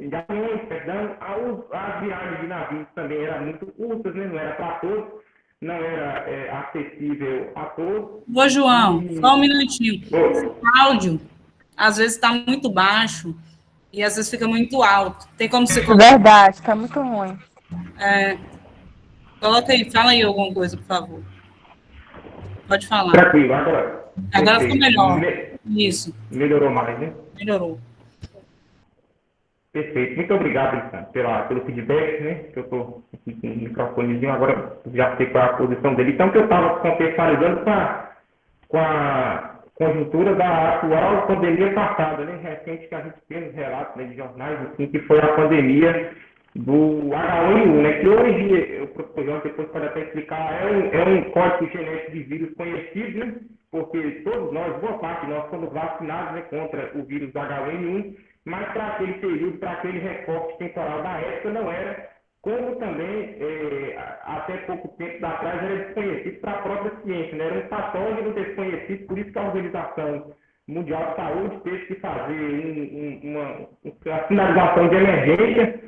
de aviões, perdão, as viagens de navios também eram muito curtas, né? Não era para todos, não era acessível a todos. Ô, João, só um minutinho. O áudio, às vezes, está muito baixo e às vezes fica muito alto. Tem como você colocar? Verdade, tá muito ruim. Coloca aí, fala aí alguma coisa, por favor. Pode falar. Tranquilo, agora. Agora ficou melhor. Isso. Melhorou mais, né? Melhorou. Perfeito. Muito obrigado, então, pelo feedback, né? Que eu estou aqui com o microfonezinho, agora já sei qual é a posição dele. Então, que eu estava contextualizando com a conjuntura da atual pandemia passada, né? Recente, que a gente tem nos relatos, né, de jornais, assim, que foi a pandemia do H1N1, né? Que hoje, o professor João depois pode até explicar, é um código genético de vírus conhecido, né? Porque todos nós, boa parte de nós, somos vacinados, né, contra o vírus do H1N1, mas para aquele período, para aquele recorte temporal da época, não era, como também, até pouco tempo atrás, era desconhecido para a própria ciência, né? Era um patógeno desconhecido, por isso que a Organização Mundial de Saúde teve que fazer uma sinalização de emergência,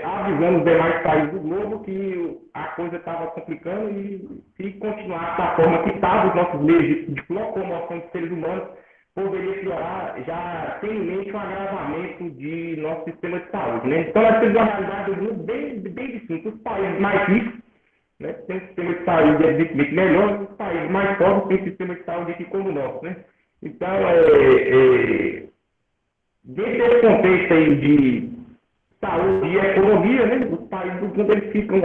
avisando os demais países do globo que a coisa estava complicando e se continuar da forma que estava, os nossos meios de locomoção de seres humanos poderia piorar, já tem em mente um agravamento de nosso sistema de saúde, né? Então, nós temos uma realidade do mundo bem distinta. Os países mais ricos, né, têm um sistema de saúde evidentemente melhor, os países mais pobres têm um sistema de saúde aqui como o nosso, né? Então, dentro desse contexto aí de saúde e economia, né, os países do mundo eles ficam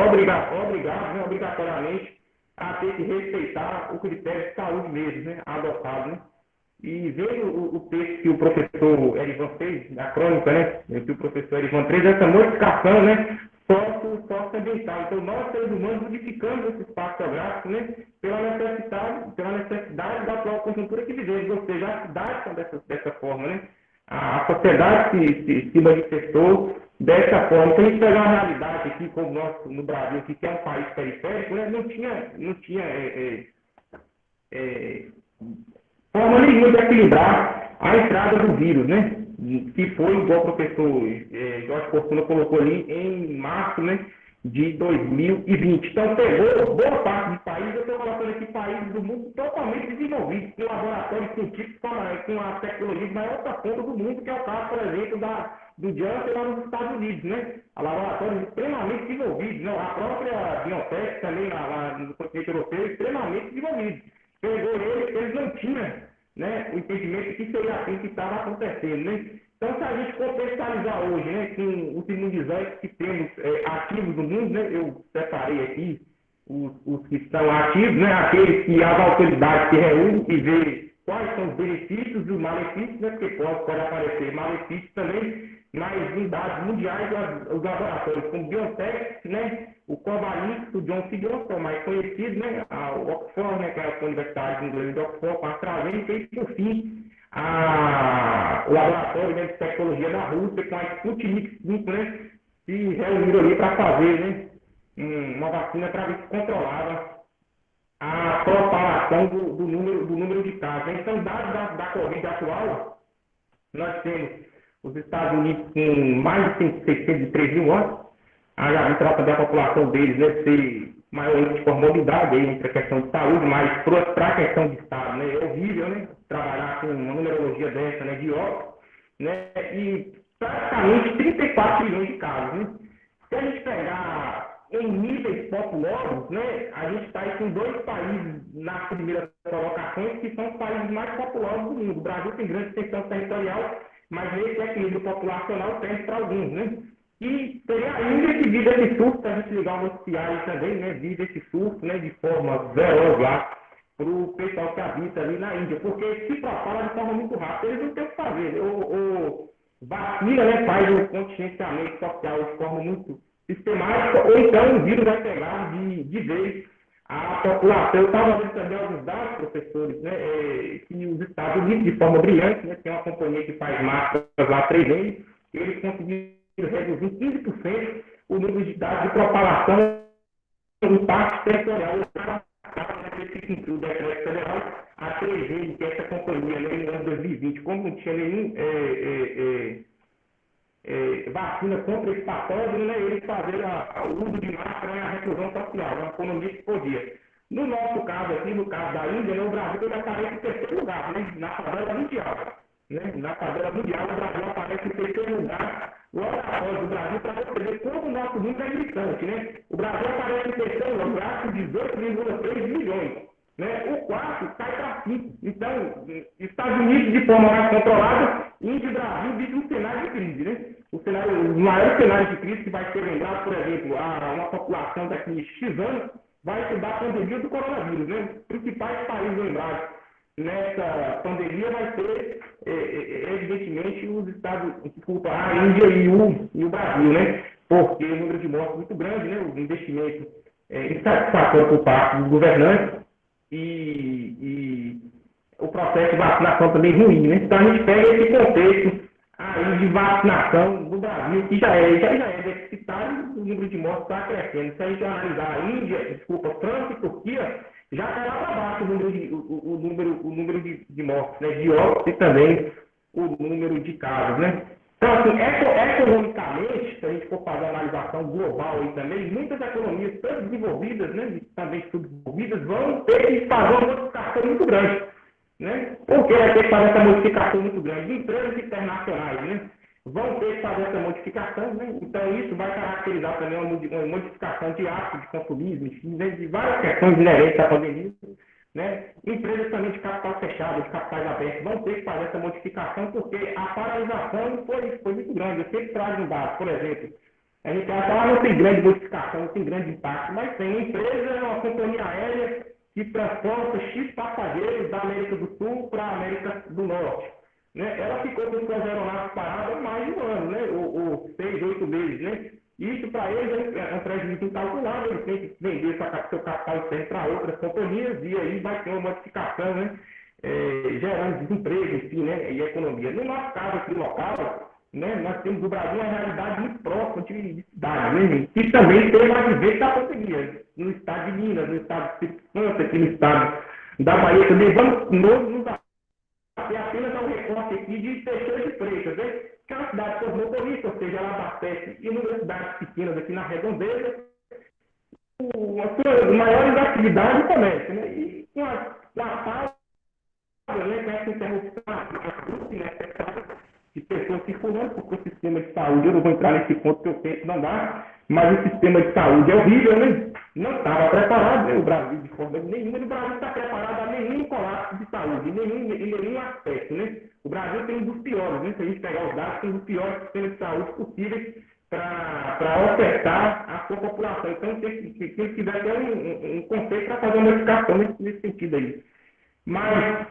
obrigatoriamente a ter que respeitar o critério de saúde mesmo, né, adotado, né? E vendo o texto que o professor Erivan fez, da crônica, né, que o professor Erivan fez, essa modificação, né, socioambiental. Então, nós, seres humanos, modificamos esse espaço geográfico, né, pela necessidade da atual conjuntura que vivemos, ou seja, as cidades são dessa forma, né? A sociedade se manifestou dessa forma. Então, a gente pegar uma realidade aqui, como nós no Brasil, que é um país periférico, né, não tinha forma nenhuma de equilibrar a entrada do vírus, né? Que foi, igual o professor Jorge Fortuna colocou ali, em março, né, de 2020. Então, pegou boa parte dos países, eu estou colocando aqui países do mundo totalmente desenvolvidos, com laboratórios científicos, com a tecnologia de maior ponta do mundo, que é o caso, por exemplo, do Janssen lá nos Estados Unidos, né? A laboratórios extremamente desenvolvidos, né? A própria BioNTech também lá no continente europeu, extremamente desenvolvidos. Pegou eles não tinham, né, o entendimento que seria assim que estava acontecendo, né? Então, se a gente contextualizar hoje, né, com os imunizantes que temos ativos no mundo, né, eu separei aqui os que estão ativos, né, aqueles que as autoridades se reúnem e vê quais são os benefícios e os malefícios, né, porque pode aparecer malefícios também, mas em dados mundiais, os laboratórios como BioNTech, né, o Covalix, o Johnson & Johnson, mais conhecido, né, o Oxford, né, que é a Universidade Inglesa de Oxford, com a AstraZeneca, e por fim, o laboratório, né, de tecnologia da Rússia, com a Sputnik 5, né, se reuniram ali para fazer, né, uma vacina para ver se controlava a propagação do número de casos. Então, dados da Covid atual, nós temos os Estados Unidos com mais de 603 mil mortes. A gente trata da população deles, né, ser maior índice de comorbidade aí, entre a questão de saúde, mas para a questão de Estado, né, é horrível, né, trabalhar com uma numerologia dessa, né, de óbitos, né, e praticamente 34 milhões de casos, né. Se a gente pegar em níveis populosos, né, a gente está aí com 2 países nas primeiras colocações, que são os países mais populosos do mundo. O Brasil tem grande extensão territorial, mas nesse equilíbrio populacional perde para alguns, né? E seria ainda que vive esse surto, a gente ligar o noticiário também, né, vive esse surto, né, de forma veloz lá, para o pessoal que habita ali na Índia, porque se propaga de forma muito rápida, eles não têm o que fazer. O vacina, né, faz o contingenciamento social de forma muito sistemática, ou então o vírus vai pegar de vez a população, eu estava vendo também alguns dados, professores, né, que os Estados Unidos, de forma brilhante, né, tem uma companhia que faz máscaras lá 3M, eles conseguiram reduzir em 15% o número de dados de propagação do parque territorial do decreto federal, a 3M, que é essa companhia, né, no ano 2020, como não tinha nenhum vacina contra esse patógeno, né, eles fazeram o uso de máscara e a reclusão social, uma economia que podia. No nosso caso aqui, no caso da Índia, né, o Brasil já aparece em terceiro lugar, né, na tabela mundial. Né, na tabela mundial, o Brasil aparece em terceiro lugar, logo após o Brasil, para você ver como o nosso número é gritante. Né? O Brasil aparece em terceiro lugar com 18,3 milhões. Né? O quarto cai para 5. Então, Estados Unidos, de forma mais controlada, Índia e Brasil vivem um cenário de crise. Né? Os maiores cenários de crise que vai ser lembrado, por exemplo, uma população daqui X anos vai estudar a pandemia do coronavírus. Né? Os principais países lembrados nessa pandemia vai ser, evidentemente, a Índia e o Brasil, né? Porque o número de mortes é muito grande, né? O investimento insatisfatório por parte dos governantes e o processo de vacinação também ruim, né? Então, a gente pega esse contexto aí de vacinação no Brasil, que já é deficitário, o número de mortes está crescendo. Se a gente analisar França e Turquia, já está lá para baixo o número de mortes, né, de óbitos e também o número de casos, né? Então, assim, economicamente, se a gente for fazer a analisação global aí também, muitas economias, tanto desenvolvidas, né, e também subdesenvolvidas, vão ter que fazer uma modificação muito grande, né? Por que vai ter que fazer essa modificação muito grande? Empresas internacionais, né, vão ter que fazer essa modificação, né? Então, isso vai caracterizar também uma modificação de hábitos de consumismo, de várias questões inerentes à pandemia, né? Empresas também de capital fechado, de capitais abertos, vão ter que fazer essa modificação, porque a paralisação foi muito grande. Eu sempre trago um dado, por exemplo, a gente acha que não tem grande modificação, não tem grande impacto, mas tem. Uma empresa é uma companhia aérea que transporta X passageiros da América do Sul para a América do Norte. Né? Ela ficou com suas aeronaves paradas há mais de um ano, né? ou 6, 8 meses. Né? Isso, para eles, é um prejuízo incalculável. Eles têm que vender seu capital externo para outras companhias e aí vai ter uma modificação, né? Gerando desemprego, enfim, né? E economia. No nosso caso aqui local, né? Nós temos no Brasil uma realidade muito próxima de cidade, né? Que também teve o advento da pandemia. No estado de Minas, no estado de Espírito Santo, aqui no estado da Bahia também, vamos nos é apenas um recorte aqui de Teixeira de Freitas, né? Que é uma cidade cosmopolita, ou seja, ela abastece inúmeras cidades pequenas aqui na redondeza, as suas maiores atividades de comércio, né? E com a pausa, né, com essa interrupção, né, de pessoas circulando, porque o sistema de saúde, eu não vou entrar nesse ponto que eu penso não dá, mas o sistema de saúde é horrível, né? Não estava preparado, né? O Brasil, de forma nenhuma, o Brasil está preparado a nenhum colapso de saúde, em nenhum aspecto, né? O Brasil tem um dos piores, né? Se a gente pegar os dados, tem um dos piores sistemas de saúde possíveis para ofertar a sua população. Então, tem que dar até um conceito para fazer uma modificação nesse sentido aí. Mas,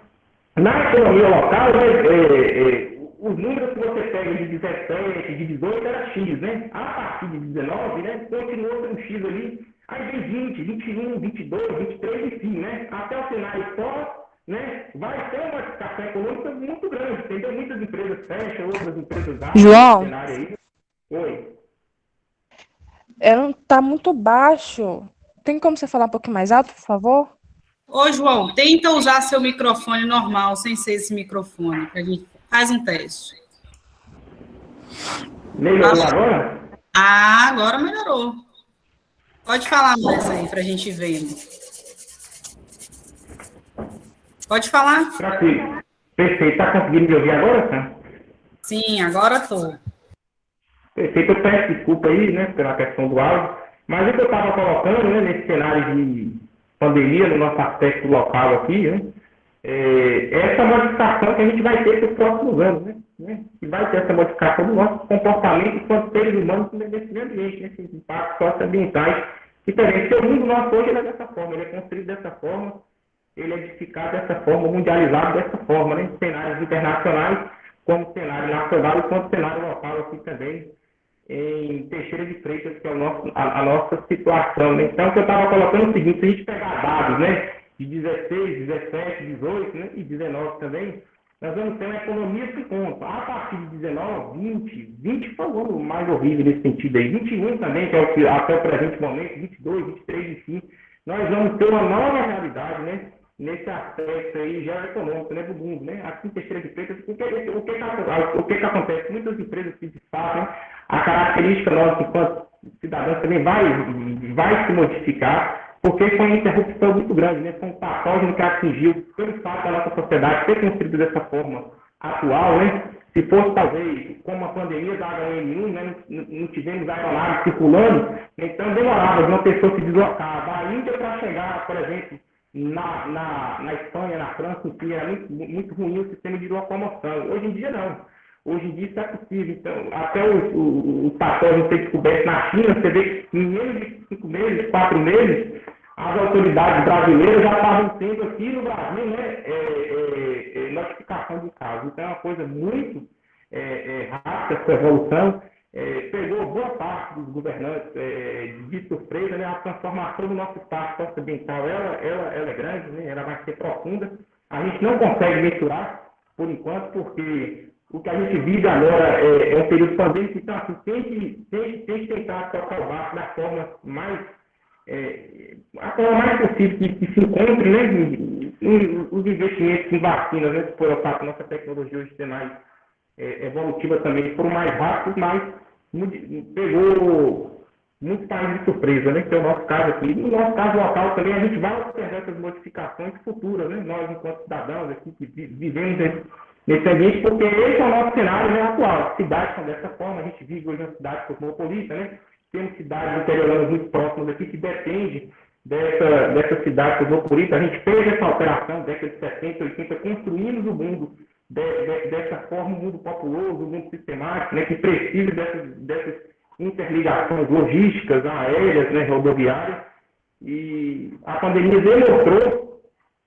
na economia local, né, os números que você pega de 17, de 18 era X, né? A partir de 19, né, continua sendo X ali. Aí vem 20, 21, 22, 23, enfim, né? Até o cenário só, né? Vai ter uma modificação econômica muito grande, entendeu? Muitas empresas fecham, outras empresas abrem. João, Cenário aí. Oi. Tá muito baixo. Tem como você falar um pouquinho mais alto, por favor? Ô, João, tenta usar seu microfone normal, sem ser esse microfone, que a gente faz um teste. Melhorou agora? Ah, agora melhorou. Pode falar mais aí, para a gente ver. Pode falar? Tranquilo. Perfeito. Está conseguindo me ouvir agora, Sam? Sim, agora estou. Perfeito. Eu peço desculpa aí, né, pela questão do áudio, mas o que eu estava colocando, né, nesse cenário de pandemia, no nosso aspecto local aqui, né, essa modificação que a gente vai ter para os próximos anos, né, que vai ter essa modificação do nosso comportamento enquanto seres humanos nesse meio ambiente, né, esses impactos socioambientais, que também, porque o mundo nosso hoje é dessa forma, ele é construído dessa forma, ele é edificado dessa forma, mundializado dessa forma, né, cenários internacionais, como cenário nacional e como cenário local aqui também, em Teixeira de Freitas, que é a nossa situação, né? Então, o que eu estava colocando é o seguinte: se a gente pegar dados, né, de 16, 17, 18, né, e 19 também, nós vamos ter uma economia que conta. A partir de 19, 20 foi o ano mais horrível nesse sentido aí, 21 também, que é o que até o presente momento, 22, 23, enfim, nós vamos ter uma nova realidade, né, nesse aspecto aí geoeconômico, né, do mundo, né? Aqui em Teixeira de Freitas, o que acontece? Muitas empresas se desfazem, a característica nossa enquanto cidadãos também vai se modificar, porque foi uma interrupção muito grande, né? Foi um patógeno que atingiu, pelo fato da nossa sociedade ter construído dessa forma atual, né? Se fosse, talvez, como a pandemia da H1N1, né? Não tivemos aeronaves circulando, então demorava de uma pessoa se deslocar da Índia para chegar, por exemplo, na Espanha, na França, enfim, era muito ruim o sistema de locomoção. Hoje em dia, não. Hoje em dia isso é possível. Então, até o patógeno ser descoberto na China, você vê que em menos de 5 meses, 4 meses, as autoridades brasileiras já estavam tendo aqui no Brasil, né, notificação de casos. Então, é uma coisa muito rápida essa evolução. Pegou boa parte dos governantes de surpresa, né, a transformação do nosso espaço socioambiental, ela é grande, né, ela vai ser profunda. A gente não consegue mensurar, por enquanto, porque o que a gente vive agora é um período pandêmico, então, assim, tem que tentar tocar o barco da forma mais possível que se encontre, né, os investimentos em vacinas, né, por a nossa tecnologia hoje ser mais evolutiva também, foram mais rápidos, mas pegou muitos países de surpresa, né, que é o nosso caso aqui. No nosso caso local também, a gente vai observar essas modificações futuras, né, nós enquanto cidadãos aqui que vivemos nesse ambiente, porque esse é o nosso cenário, né, atual. Cidades são dessa forma, a gente vive hoje uma cidade cosmopolita, né, temos cidades interioranas muito próximas aqui que dependem dessa cidade cosmopolita. A gente fez essa alteração, década de 70, 80, construímos o mundo dessa forma, um mundo populoso, um mundo sistemático, né, que precisa dessas interligações logísticas, aéreas, né, rodoviárias, e a pandemia demonstrou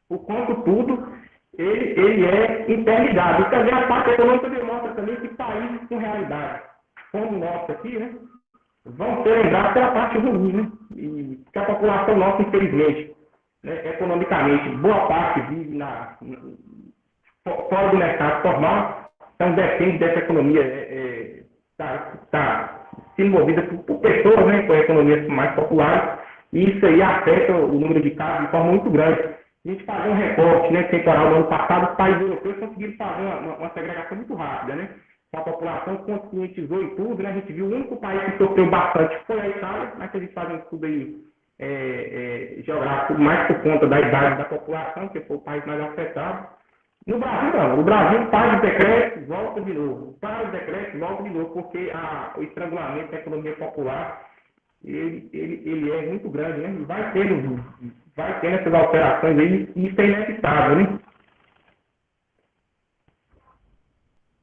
o quanto tudo ele é interligado. E também a parte econômica demonstra também que países com realidade, como o nosso aqui, né, vão ser lembrados pela parte ruim, né, e que a população nossa, infelizmente, né, economicamente, boa parte vive fora do mercado formal, então depende dessa economia, está sendo movida por pessoas, né, com economias mais populares, e isso aí afeta o número de casos de forma muito grande. A gente fazia um recorte, né, temporal no ano passado, os países europeus conseguiram fazer uma segregação muito rápida, né? A população conscientizou e tudo, né? A gente viu o único país que sofreu bastante foi a Itália, mas que a gente faz um estudo aí geográfico mais por conta da idade da população, que foi o país mais afetado. No Brasil, não. O Brasil faz o decreto, volta de novo. Faz o decreto, volta de novo, porque o estrangulamento da economia popular, ele é muito grande, né? E vai tendo essas alterações aí, e isso é inevitável, né?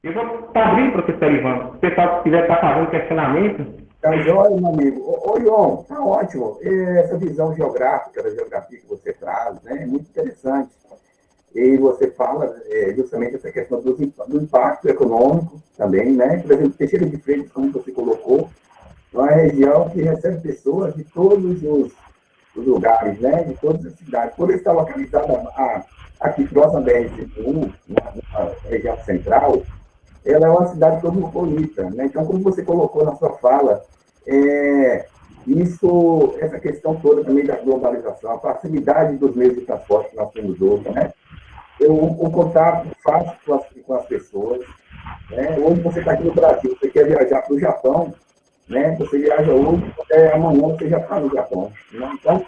Eu vou abrir, professor Ivan. Se o pessoal quiser estar fazendo questionamento. Tá jóia, meu amigo. Ô, Ion, tá ótimo. Essa visão geográfica, da geografia que você traz, né, é muito interessante. E você fala justamente essa questão do impacto econômico também, né? Por exemplo, Teixeira de Freitas, como você colocou, é uma região que recebe pessoas de todos os lugares, né? De todas as cidades. Por estar localizada aqui próxima da BR-101, na região central, ela é uma cidade cosmopolita, né? Então, como você colocou na sua fala, essa questão toda também da globalização, a facilidade dos meios de transporte que nós temos hoje, né? O contato fácil com as pessoas, né? Hoje você está aqui no Brasil, você quer viajar para o Japão, né? Você viaja hoje, até amanhã você já está no Japão, né? Então,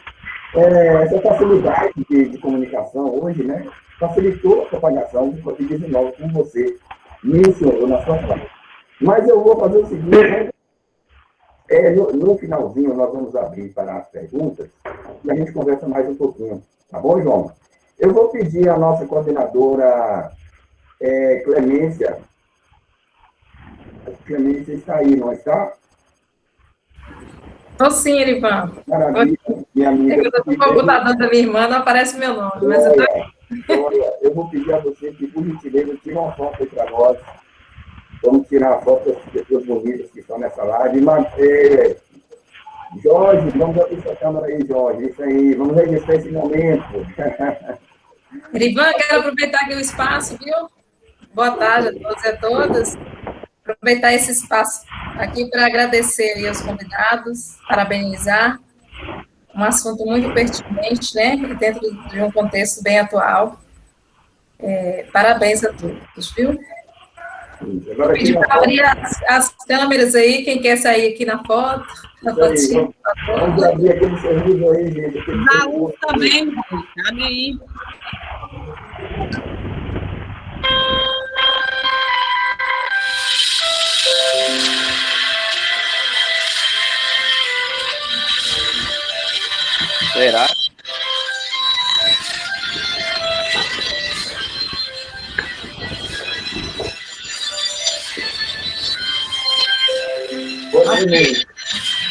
essa facilidade de comunicação hoje, né, facilitou a propagação do Covid-19, como você mencionou na sua fala. Mas eu vou fazer o seguinte, né? No finalzinho nós vamos abrir para as perguntas e a gente conversa mais um pouquinho, tá bom, João? Eu vou pedir à nossa coordenadora Clemência. A Clemência está aí, não está? Estou sim, Erivan. Maravilha, minha amiga. Eu estou com o computador da minha irmã, não aparece meu nome. Mas eu vou pedir a você que, por gentileza, tire uma foto aí para nós. Vamos tirar a foto das pessoas bonitas que estão participação nessa live. Jorge, vamos abrir sua câmera aí, Jorge. Isso aí, vamos registrar esse momento. Erivan, quero aproveitar aqui o espaço, viu? Boa tarde a todos e a todas. Aproveitar esse espaço aqui para agradecer aí aos convidados, parabenizar. Um assunto muito pertinente, né? E dentro de um contexto bem atual. Parabéns a todos, viu? Agora, Pedir para abrir as câmeras aí, quem quer sair aqui na foto. Vamos abrir aquele sorriso aí, gente. Raul também, abre aí. Será?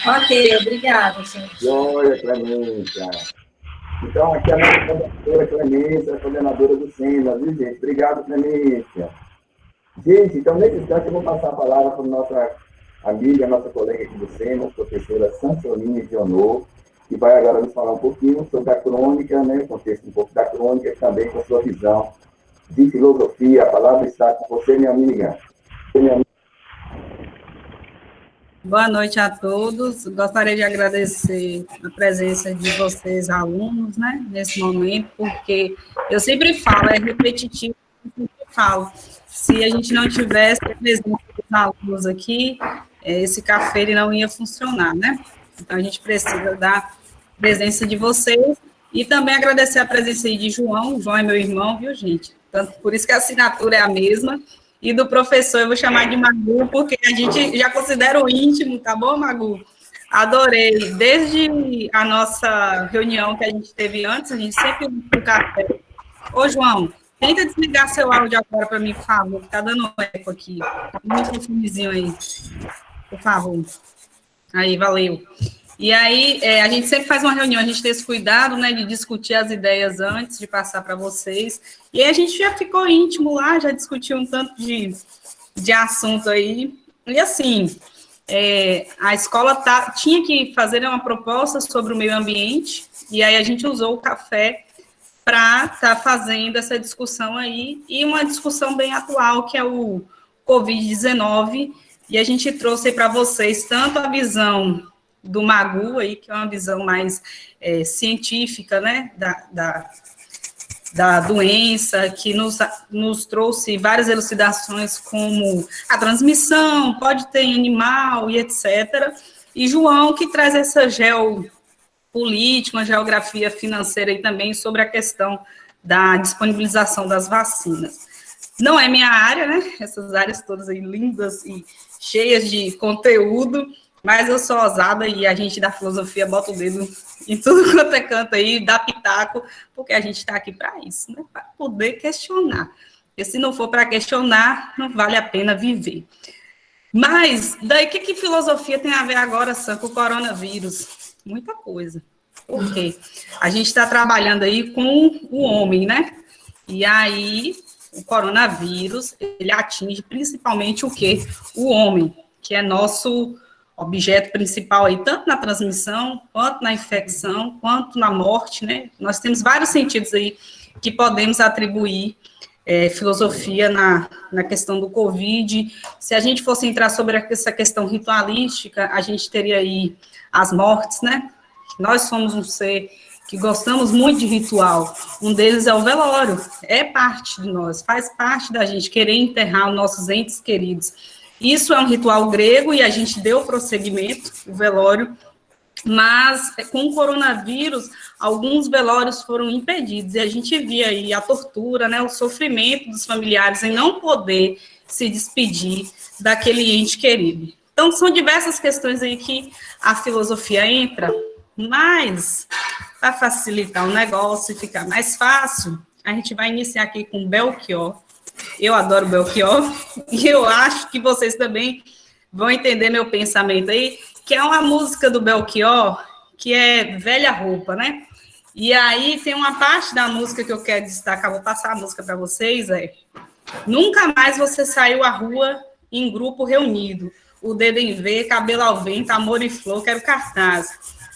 Ok, obrigada, gente. Joia, Clemência. Então, aqui é a nossa coordenadora Clemência, a coordenadora do SEMA, viu, gente? Obrigado, Clemência. Gente, então, nesse instante, eu vou passar a palavra para a nossa amiga, nossa colega aqui do SEMA, a professora Sansoline Dionô, que vai agora nos falar um pouquinho sobre a crônica, né, o contexto um pouco da crônica, e também com a sua visão de filosofia. A palavra está com você, minha amiga. Boa noite a todos. Gostaria de agradecer a presença de vocês, alunos, né, nesse momento, porque eu sempre falo, é repetitivo, eu sempre falo, se a gente não tivesse a presença dos alunos aqui, esse café ele não ia funcionar, né? Então, a gente precisa da presença de vocês e também agradecer a presença aí de João. O João é meu irmão, viu, gente? Tanto por isso que a assinatura é a mesma. E do professor, eu vou chamar de Magu, porque a gente já considera o íntimo, tá bom, Magu? Adorei. Desde a nossa reunião que a gente teve antes, a gente sempre no café. Ô, João, tenta desligar seu áudio agora para mim, por favor, que tá dando eco aqui. Tá muito fumezinho aí. Por favor. Aí, valeu. E aí, a gente sempre faz uma reunião, a gente tem esse cuidado, né, de discutir as ideias antes de passar para vocês. E aí a gente já ficou íntimo lá, já discutiu um tanto de assunto aí. E assim, a escola tinha que fazer uma proposta sobre o meio ambiente, e aí a gente usou o café para estar fazendo essa discussão aí, e uma discussão bem atual, que é o Covid-19, e a gente trouxe para vocês tanto a visão do Magu, aí, que é uma visão mais científica, né, da doença, que nos trouxe várias elucidações, como a transmissão, pode ter em animal e etc. E João, que traz essa geopolítica, uma geografia financeira aí também, sobre a questão da disponibilização das vacinas. Não é minha área, né, essas áreas todas aí lindas e cheias de conteúdo, mas eu sou ousada e a gente da filosofia bota o dedo em tudo quanto é canto aí, dá pitaco, porque a gente está aqui para isso, né? Para poder questionar. Porque se não for para questionar, não vale a pena viver. Mas, daí, o que filosofia tem a ver agora, Sam, com o coronavírus? Muita coisa. Por quê? A gente está trabalhando aí com o homem, né? E aí, o coronavírus, ele atinge principalmente o quê? O homem, que é nosso objeto principal aí, tanto na transmissão, quanto na infecção, quanto na morte, né? Nós temos vários sentidos aí que podemos atribuir filosofia na questão do Covid. Se a gente fosse entrar sobre essa questão ritualística, a gente teria aí as mortes, né? Nós somos um ser que gostamos muito de ritual. Um deles é o velório, é parte de nós, faz parte da gente querer enterrar os nossos entes queridos. Isso é um ritual grego e a gente deu prosseguimento, o velório, mas com o coronavírus, alguns velórios foram impedidos, e a gente via aí a tortura, né, o sofrimento dos familiares em não poder se despedir daquele ente querido. Então, são diversas questões aí que a filosofia entra, mas, para facilitar o negócio e ficar mais fácil, a gente vai iniciar aqui com Belchior. Eu adoro Belchior, e eu acho que vocês também vão entender meu pensamento aí, que é uma música do Belchior, que é Velha Roupa, né? E aí tem uma parte da música que eu quero destacar, vou passar a música para vocês, nunca mais você saiu à rua em grupo reunido. o dedo em V, cabelo ao vento, amor e flor, quero cartaz.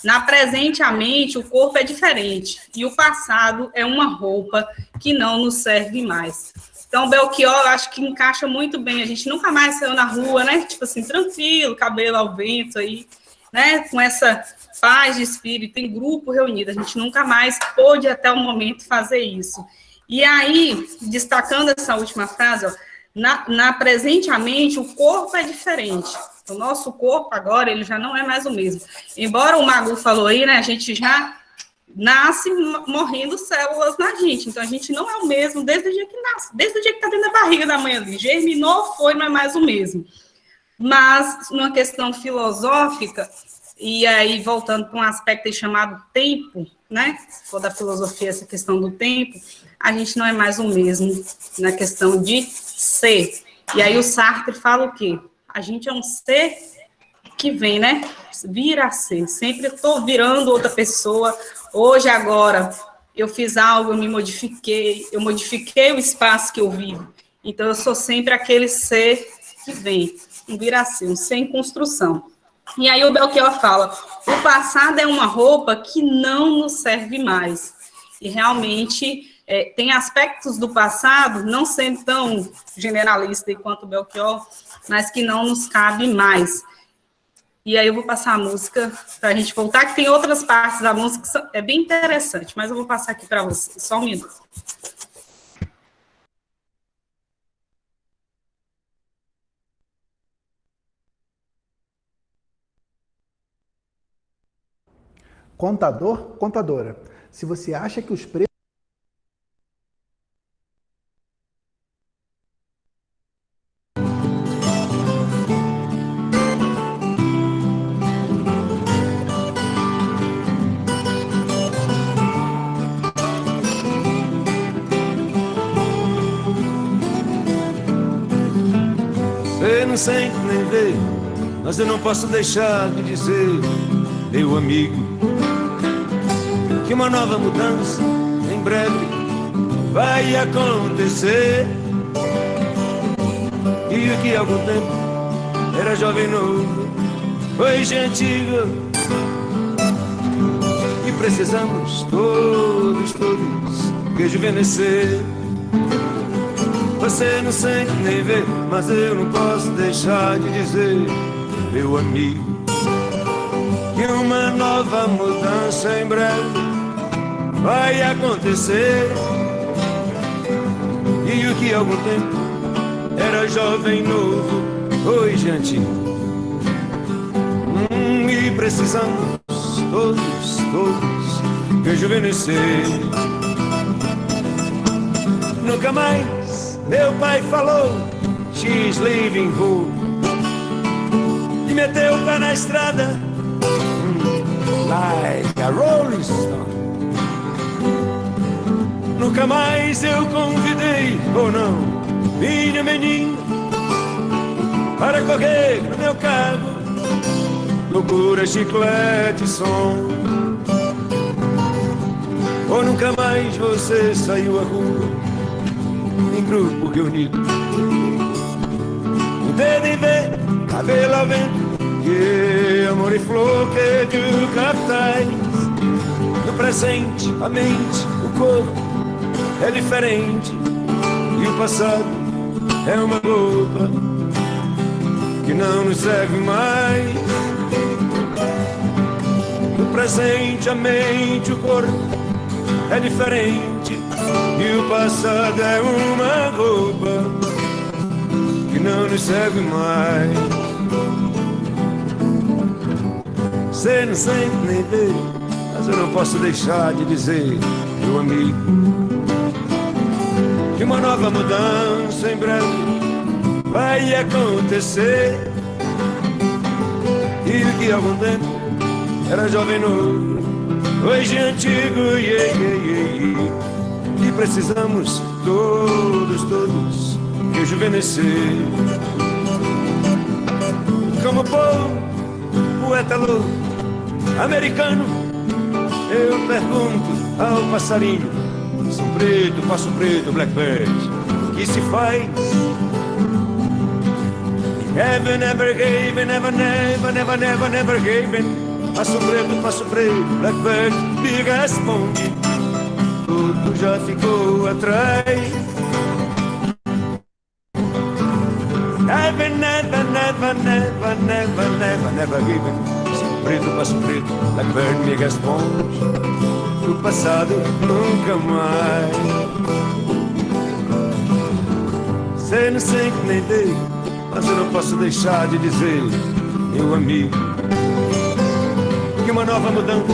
Na presente a mente, o corpo é diferente, e o passado é uma roupa que não nos serve mais. Então, Belchior, eu acho que encaixa muito bem, a gente nunca mais saiu na rua, né, tipo assim, tranquilo, cabelo ao vento aí, né, com essa paz de espírito, em grupo reunido, a gente nunca mais pôde até o momento fazer isso. E aí, destacando essa última frase, ó, na presente a mente, o corpo é diferente. O nosso corpo agora, ele já não é mais o mesmo. Embora o Magu falou aí, né, a gente já nasce morrendo células na gente. Então, a gente não é o mesmo desde o dia que nasce, desde o dia que está dentro da barriga da mãe ali. Germinou, foi, não é mais o mesmo. Mas, numa questão filosófica, e aí voltando para um aspecto chamado tempo, né, se for da filosofia essa questão do tempo, a gente não é mais o mesmo na questão de ser. E aí o Sartre fala o quê? A gente é um ser que vem, né? Vira a ser. Sempre estou virando outra pessoa. Hoje, agora, eu fiz algo, eu me modifiquei, eu modifiquei o espaço que eu vivo. Então, eu sou sempre aquele ser que vem, um vira a ser, um ser em construção. E aí o Belchior fala, o passado é uma roupa que não nos serve mais. E realmente tem aspectos do passado, não sendo tão generalista quanto o Belchior, mas que não nos cabe mais. E aí eu vou passar a música para a gente voltar, que tem outras partes da música que é bem interessante, mas eu vou passar aqui para vocês, só um minuto. Contador, contadora, se você acha que os preços... Você não sente nem vê, mas eu não posso deixar de dizer, meu amigo, que uma nova mudança em breve vai acontecer. E o que há algum tempo era jovem novo, hoje é antigo, e precisamos todos rejuvenescer. Você não sente nem vê, mas eu não posso deixar de dizer, meu amigo, que uma nova mudança em breve vai acontecer. E o que há algum tempo era jovem novo, hoje é antigo, e precisamos todos rejuvenescer. Nunca mais meu pai falou she's leaving home e meteu o pé na estrada like a rolling stone. Nunca mais eu convidei, ou não, minha menina para correr no meu carro, loucura, chiclete e som. Ou nunca mais você saiu à rua em grupo reunido, o dedo em ver, cabelo ao vento, que amor e flor que de cartaz. No presente, a mente, o corpo é diferente, e o passado é uma roupa que não nos serve mais. No presente, a mente, o corpo é diferente, e o passado é uma roupa que não nos serve mais. Você não sente nem vê, mas eu não posso deixar de dizer, meu amigo, que uma nova mudança em breve vai acontecer. E o que há algum tempo era jovem novo, hoje é antigo, e precisamos todos rejuvenescer. Como poeta louco americano, eu pergunto ao passarinho, sou preto, passo preto, blackbird, o que se faz Never, never gave in, never, never, never, never, never gave in. Passo preto, Blackbird me responde. Tudo já ficou atrás. Never, never, never, never, never, never, never gave in. Passo preto, Blackbird me responde. Do passado nunca mais. Sei, não sei que nem dei, mas eu não posso deixar de dizer, meu amigo, que uma nova mudança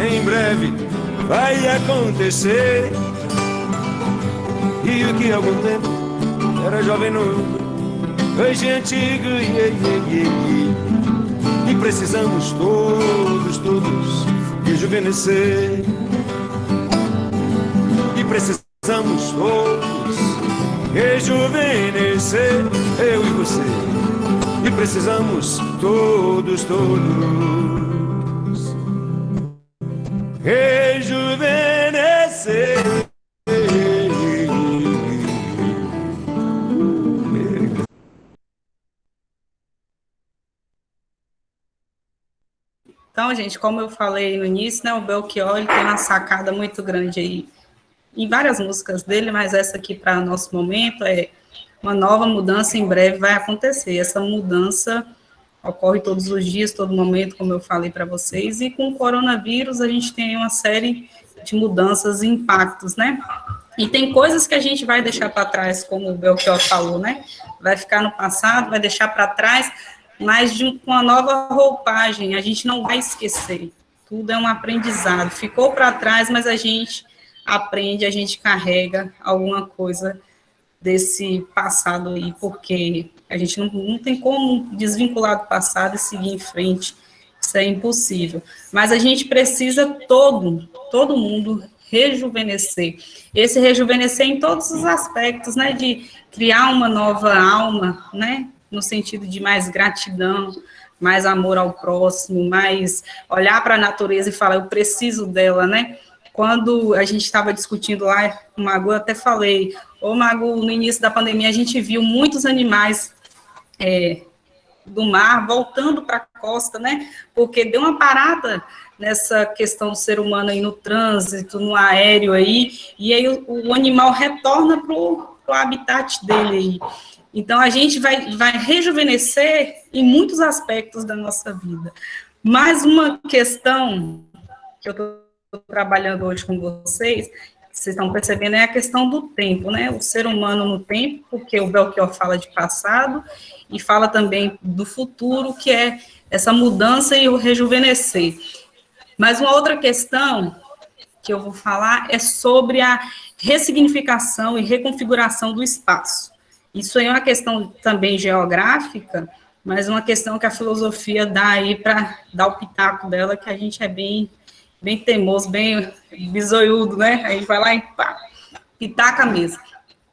em breve vai acontecer. E o que há algum tempo era jovem novo, hoje é antigo, e precisamos todos rejuvenescer. E precisamos todos rejuvenescer, eu e você. E precisamos todos rejuvenescer. Então, gente, como eu falei no início, né, o Belchior ele tem uma sacada muito grande aí em várias músicas dele, mas essa aqui para nosso momento é uma nova mudança em breve vai acontecer. Essa mudança ocorre todos os dias, todo momento, como eu falei para vocês, e com o coronavírus a gente tem uma série de mudanças e impactos, né? E tem coisas que a gente vai deixar para trás, como o Belchior falou, né? Vai ficar no passado, vai deixar para trás, mas com uma nova roupagem, a gente não vai esquecer. Tudo é um aprendizado. Ficou para trás, mas a gente aprende, a gente carrega alguma coisa desse passado aí, porque a gente não tem como desvincular do passado e seguir em frente. Isso é impossível. Mas a gente precisa todo mundo rejuvenescer. Esse rejuvenescer em todos os aspectos, né? De criar uma nova alma, né? No sentido de mais gratidão, mais amor ao próximo, mais olhar para a natureza e falar, eu preciso dela, né? Quando a gente estava discutindo lá com o Magu, eu até falei, Magu, no início da pandemia a gente viu muitos animais do mar voltando para a costa, né? Porque deu uma parada nessa questão do ser humano aí no trânsito, no aéreo aí, e aí o animal retorna para o habitat dele aí. Então, a gente vai rejuvenescer em muitos aspectos da nossa vida. Mas uma questão que eu estou trabalhando hoje com vocês, que vocês estão percebendo, é a questão do tempo, né? O ser humano no tempo, porque o Belchior fala de passado e fala também do futuro, que é essa mudança e o rejuvenescer. Mas uma outra questão que eu vou falar é sobre a ressignificação e reconfiguração do espaço. Isso aí é uma questão também geográfica, mas uma questão que a filosofia dá aí para dar o pitaco dela, que a gente é bem teimoso, bem bisoiudo, né? A gente vai lá e pá, pitaca mesmo.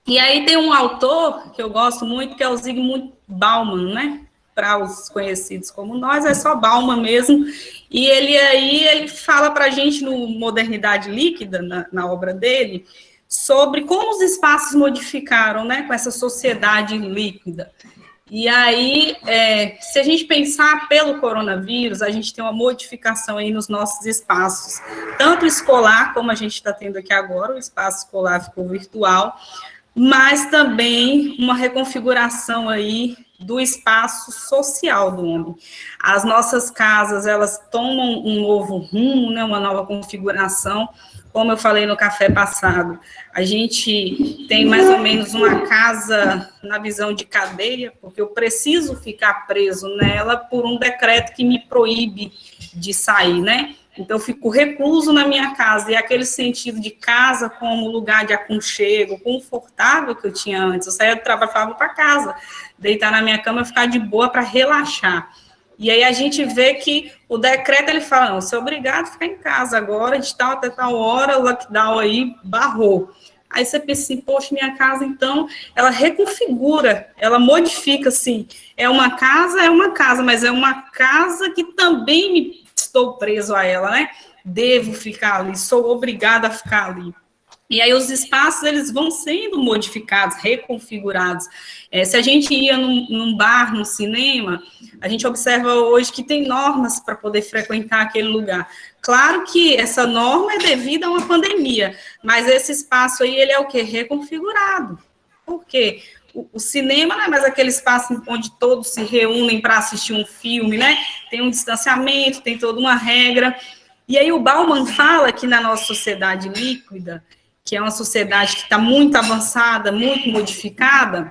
E aí tem um autor que eu gosto muito, que é o Zygmunt Bauman, né? Para os conhecidos como nós, é só Bauman mesmo. E ele fala para a gente no Modernidade Líquida, na obra dele, sobre como os espaços modificaram, né, com essa sociedade líquida. E aí, se a gente pensar pelo coronavírus, a gente tem uma modificação aí nos nossos espaços, tanto escolar, como a gente está tendo aqui agora, o espaço escolar ficou virtual, mas também uma reconfiguração aí do espaço social do homem. As nossas casas, elas tomam um novo rumo, né, uma nova configuração. Como eu falei no café passado, a gente tem mais ou menos uma casa na visão de cadeia, porque eu preciso ficar preso nela por um decreto que me proíbe de sair, né? Então, eu fico recluso na minha casa, e aquele sentido de casa como lugar de aconchego, confortável que eu tinha antes. Eu saía do trabalho, falava para casa, deitar na minha cama e ficar de boa para relaxar. E aí a gente vê que o decreto, ele fala, não, você é obrigado a ficar em casa agora, de tal até tal hora, o lockdown aí barrou. Aí você pensa assim, poxa, minha casa, então, ela reconfigura, ela modifica, assim, é uma casa, mas é uma casa que também estou preso a ela, né? Devo ficar ali, sou obrigada a ficar ali. E aí os espaços, eles vão sendo modificados, reconfigurados. Se a gente ia num bar, num cinema, a gente observa hoje que tem normas para poder frequentar aquele lugar. Claro que essa norma é devida a uma pandemia, mas esse espaço aí, ele é o quê? Reconfigurado. Por quê? O cinema não é mais aquele espaço onde todos se reúnem para assistir um filme, né? Tem um distanciamento, tem toda uma regra. E aí o Bauman fala que na nossa sociedade líquida, que é uma sociedade que está muito avançada, muito modificada,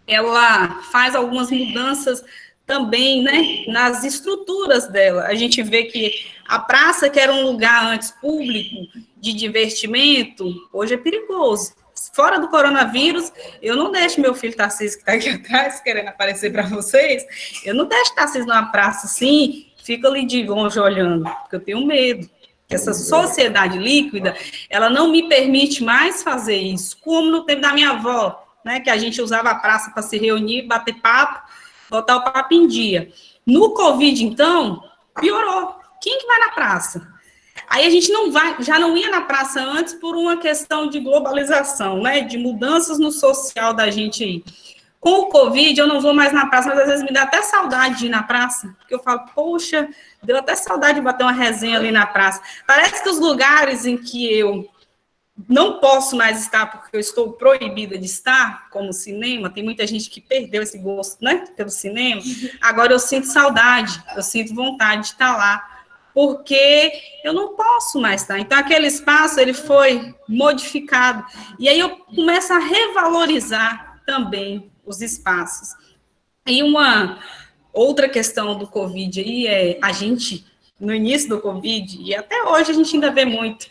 ela faz algumas mudanças também, né, nas estruturas dela. A gente vê que a praça, que era um lugar antes público de divertimento, hoje é perigoso. Fora do coronavírus, eu não deixo meu filho Tarcísio, que está aqui atrás, querendo aparecer para vocês, eu não deixo Tarcísio numa praça assim, fica ali de longe olhando, porque eu tenho medo. Essa sociedade líquida, ela não me permite mais fazer isso, como no tempo da minha avó, né, que a gente usava a praça para se reunir, bater papo, botar o papo em dia. No Covid, então, piorou. Quem que vai na praça? Aí a gente já não ia na praça antes por uma questão de globalização, né, de mudanças no social da gente aí. Com o Covid, eu não vou mais na praça, mas às vezes me dá até saudade de ir na praça, porque eu falo, poxa, deu até saudade de bater uma resenha ali na praça. Parece que os lugares em que eu não posso mais estar, porque eu estou proibida de estar, como o cinema, tem muita gente que perdeu esse gosto, né, pelo cinema, agora eu sinto saudade, eu sinto vontade de estar lá, porque eu não posso mais estar. Então, aquele espaço, ele foi modificado, e aí eu começo a revalorizar também os espaços. E uma outra questão do Covid aí é, a gente, no início do Covid, e até hoje a gente ainda vê muito,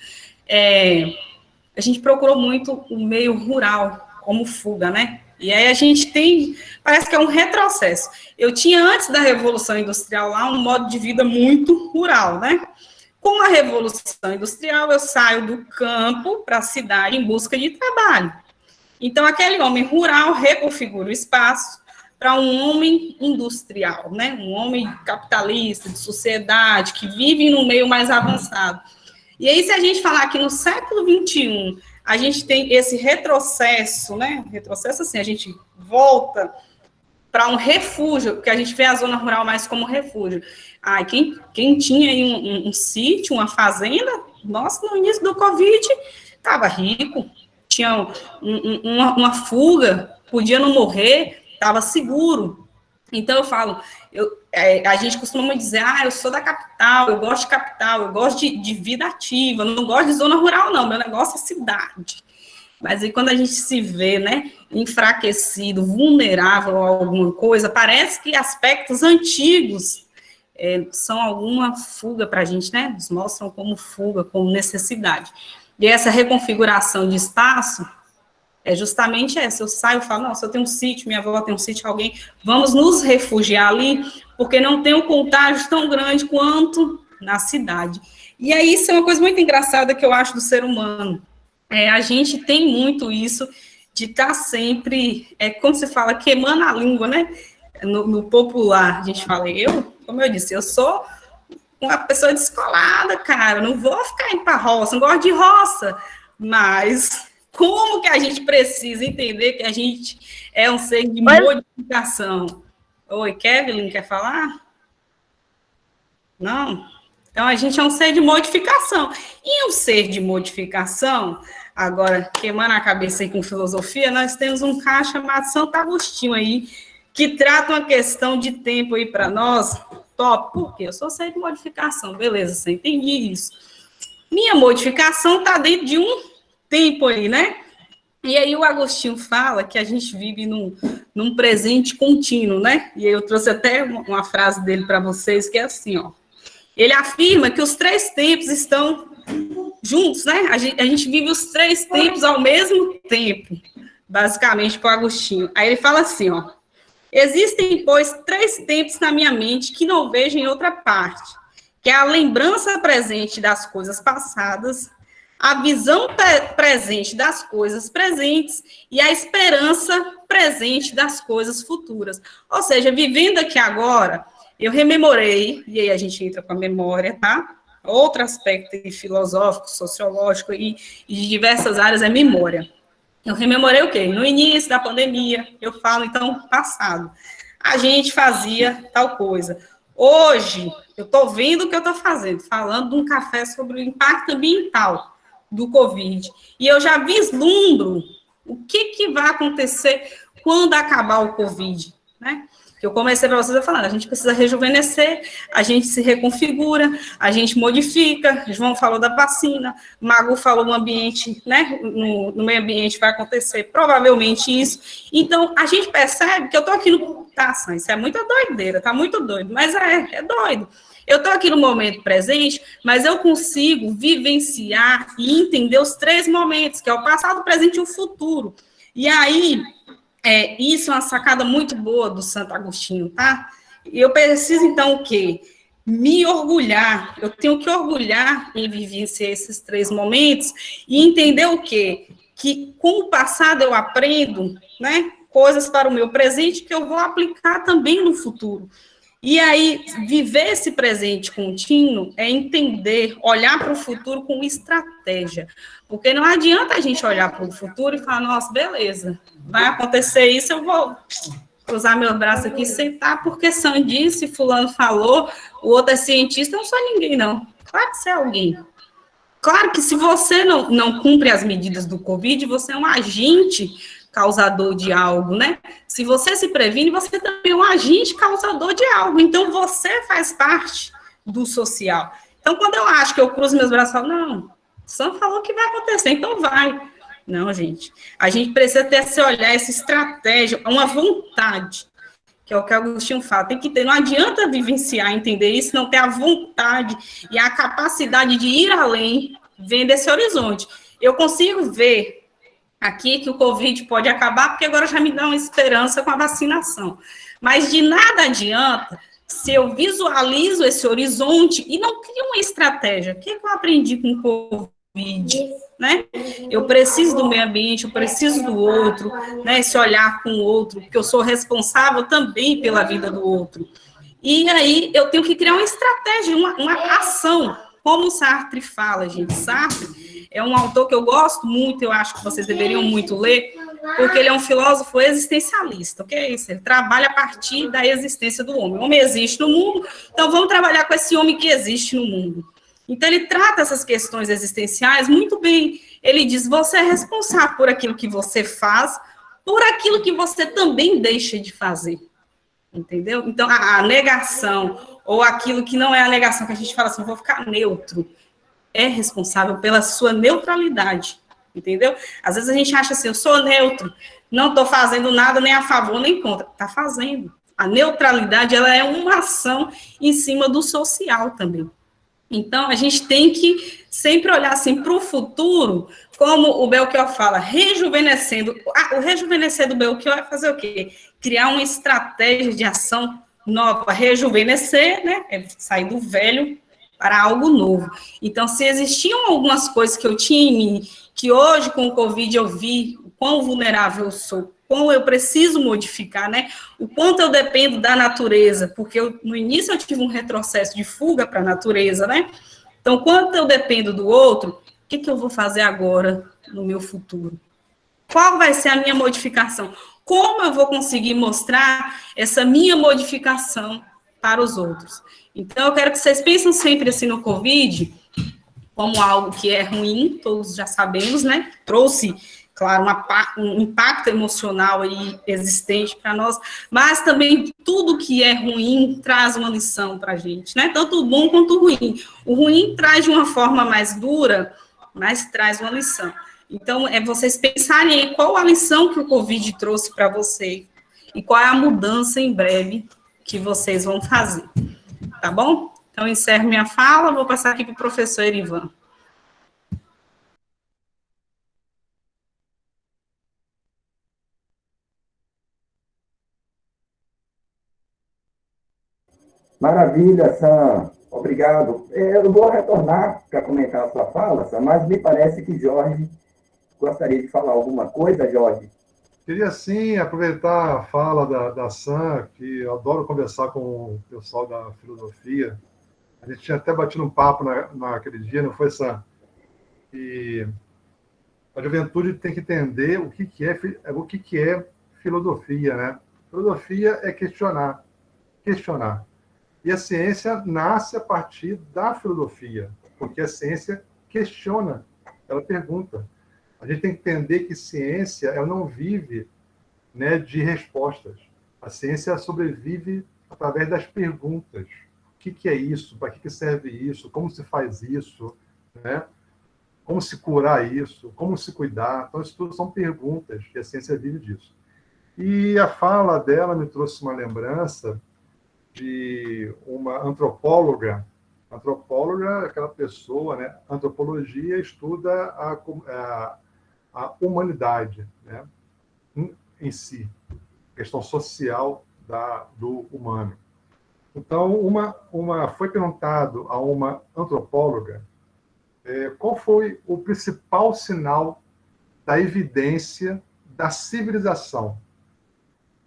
a gente procurou muito o meio rural como fuga, né? E aí a gente tem, parece que é um retrocesso. Eu tinha, antes da Revolução Industrial lá, um modo de vida muito rural, né? Com a Revolução Industrial, eu saio do campo para a cidade em busca de trabalho. Então, aquele homem rural reconfigura o espaço para um homem industrial, né? Um homem capitalista, de sociedade, que vive num meio mais avançado. E aí, se a gente falar que no século XXI, a gente tem esse retrocesso, né? Retrocesso, assim, a gente volta para um refúgio, porque a gente vê a zona rural mais como refúgio. Quem tinha aí um sítio, uma fazenda, nossa, no início do Covid, estava rico, tinha uma fuga, podia não morrer, estava seguro. Então, eu falo, a gente costuma dizer, eu sou da capital, eu gosto de capital, eu gosto de vida ativa, não gosto de zona rural, não, meu negócio é cidade. Mas aí, quando a gente se vê, né, enfraquecido, vulnerável a alguma coisa, parece que aspectos antigos são alguma fuga para a gente, né, nos mostram como fuga, como necessidade. E essa reconfiguração de espaço é justamente essa. Eu saio e falo, nossa, eu tenho um sítio, minha avó tem um sítio, alguém, vamos nos refugiar ali, porque não tem um contágio tão grande quanto na cidade. E aí, isso é uma coisa muito engraçada que eu acho do ser humano. A gente tem muito isso de estar sempre, quando se fala, queimando a língua, né? No popular, a gente fala, como eu disse, eu sou uma pessoa descolada, cara, não vou ficar indo para roça, não gosto de roça, mas como que a gente precisa entender que a gente é um ser de modificação? Oi, Kevin, quer falar? Não? Então, a gente é um ser de modificação. E um ser de modificação, agora, queimando a cabeça aí com filosofia, nós temos um cara chamado Santo Agostinho aí, que trata uma questão de tempo aí para nós, top, porque eu sou ser de modificação, beleza, você entendi isso. Minha modificação está dentro de um tempo aí, né? E aí o Agostinho fala que a gente vive num presente contínuo, né? E aí eu trouxe até uma frase dele para vocês, que é assim, ó. Ele afirma que os 3 tempos estão juntos, né? A gente vive os 3 tempos ao mesmo tempo, basicamente, para o Agostinho. Aí ele fala assim, ó. Existem, pois, 3 tempos na minha mente que não vejo em outra parte, que é a lembrança presente das coisas passadas, a visão presente das coisas presentes e a esperança presente das coisas futuras. Ou seja, vivendo aqui agora, eu rememorei, e aí a gente entra com a memória, tá? outro aspecto filosófico, sociológico e de diversas áreas é memória. Eu rememorei o quê? No início da pandemia, eu falo, então, passado. A gente fazia tal coisa. Hoje, eu estou vendo o que eu estou fazendo, falando de um café sobre o impacto ambiental do Covid. E eu já vislumbro o que vai acontecer quando acabar o Covid, né? Eu comecei para vocês falando, a gente precisa rejuvenescer, a gente se reconfigura, a gente modifica. João falou da vacina, Magu falou no ambiente, né? No meio ambiente vai acontecer provavelmente isso. Então, a gente percebe que eu estou aqui no... Tá, Sam, isso é muita doideira, tá muito doido, mas é doido. Eu estou aqui no momento presente, mas eu consigo vivenciar e entender os 3 momentos, que é o passado, o presente e o futuro. E aí... isso é uma sacada muito boa do Santo Agostinho, tá? E eu preciso, então, o quê? Me orgulhar. Eu tenho que orgulhar em vivenciar esses 3 momentos e entender o quê? Que com o passado eu aprendo, né? Coisas para o meu presente que eu vou aplicar também no futuro. E aí, viver esse presente contínuo é entender, olhar para o futuro com estratégia. Porque não adianta a gente olhar para o futuro e falar, nossa, beleza, vai acontecer isso, eu vou cruzar meus braços aqui e sentar, porque Sam disse, fulano falou, o outro é cientista, eu não sou ninguém, não. Claro que você é alguém. Claro que se você não cumpre as medidas do Covid, você é um agente causador de algo, né? Se você se previne, você também é um agente causador de algo. Então, você faz parte do social. Então, quando eu acho que eu cruzo meus braços e falo, não, Sam falou que vai acontecer, então vai. Não, gente. A gente precisa ter esse olhar, essa estratégia, uma vontade, que é o que Agostinho fala. Tem que ter, não adianta vivenciar, entender isso, não ter a vontade e a capacidade de ir além, vendo esse horizonte. Eu consigo ver aqui que o Covid pode acabar, porque agora já me dá uma esperança com a vacinação. Mas de nada adianta se eu visualizo esse horizonte e não crio uma estratégia. O que eu aprendi com o Covid? Né? Eu preciso do meio ambiente, eu preciso do outro, né? Esse olhar com o outro, porque eu sou responsável também pela vida do outro. E aí eu tenho que criar uma estratégia, uma ação. Como o Sartre fala, gente, Sartre é um autor que eu gosto muito, eu acho que vocês deveriam muito ler, porque ele é um filósofo existencialista, o que é isso? Ele trabalha a partir da existência do homem. O homem existe no mundo, então vamos trabalhar com esse homem que existe no mundo. Então ele trata essas questões existenciais muito bem. Ele diz, você é responsável por aquilo que você faz, por aquilo que você também deixa de fazer. Entendeu? Então, a negação, ou aquilo que não é a negação, que a gente fala assim, vou ficar neutro, é responsável pela sua neutralidade, entendeu? Às vezes a gente acha assim, eu sou neutro, não estou fazendo nada nem a favor nem contra. Está fazendo. A neutralidade, ela é uma ação em cima do social também. Então, a gente tem que sempre olhar assim para o futuro, como o Belchior fala, rejuvenescendo. O rejuvenescer do Belchior é fazer o quê? Criar uma estratégia de ação nova, rejuvenescer, né? É sair do velho para algo novo. Então, se existiam algumas coisas que eu tinha em mim, que hoje, com o Covid, eu vi o quão vulnerável eu sou, como eu preciso modificar, né? O quanto eu dependo da natureza, porque no início eu tive um retrocesso de fuga para a natureza, né? Então, quanto eu dependo do outro, o que eu vou fazer agora no meu futuro? Qual vai ser a minha modificação? Como eu vou conseguir mostrar essa minha modificação para os outros? Então, eu quero que vocês pensem sempre assim no Covid, como algo que é ruim, todos já sabemos, né? Trouxe, claro, um impacto emocional aí existente para nós, mas também tudo que é ruim traz uma lição para a gente, né? Tanto o bom quanto o ruim. O ruim traz de uma forma mais dura, mas traz uma lição. Então, é vocês pensarem aí qual a lição que o Covid trouxe para você e qual é a mudança em breve que vocês vão fazer. Tá bom? Então, encerro minha fala, vou passar aqui para o professor Erivan. Maravilha, Sam. Obrigado. Eu vou retornar para comentar a sua fala, Sam, mas me parece que Jorge gostaria de falar alguma coisa, Jorge? Queria, sim, aproveitar a fala da Sam, que eu adoro conversar com o pessoal da filosofia, A gente tinha até batido um papo naquele dia, não foi, Sam? E a juventude tem que entender o que é filosofia, né? Filosofia é questionar. E a ciência nasce a partir da filosofia, porque a ciência questiona, ela pergunta. A gente tem que entender que ciência ela não vive, né, de respostas. A ciência sobrevive através das perguntas. O que é isso? Para que serve isso? Como se faz isso? Né? Como se curar isso? Como se cuidar? Então, isso tudo são perguntas, e a ciência vive disso. E a fala dela me trouxe uma lembrança de uma antropóloga. Antropóloga é aquela pessoa, né? Antropologia estuda a humanidade, né? Em si, questão social do humano. Então, foi perguntado a uma antropóloga qual foi o principal sinal da evidência da civilização.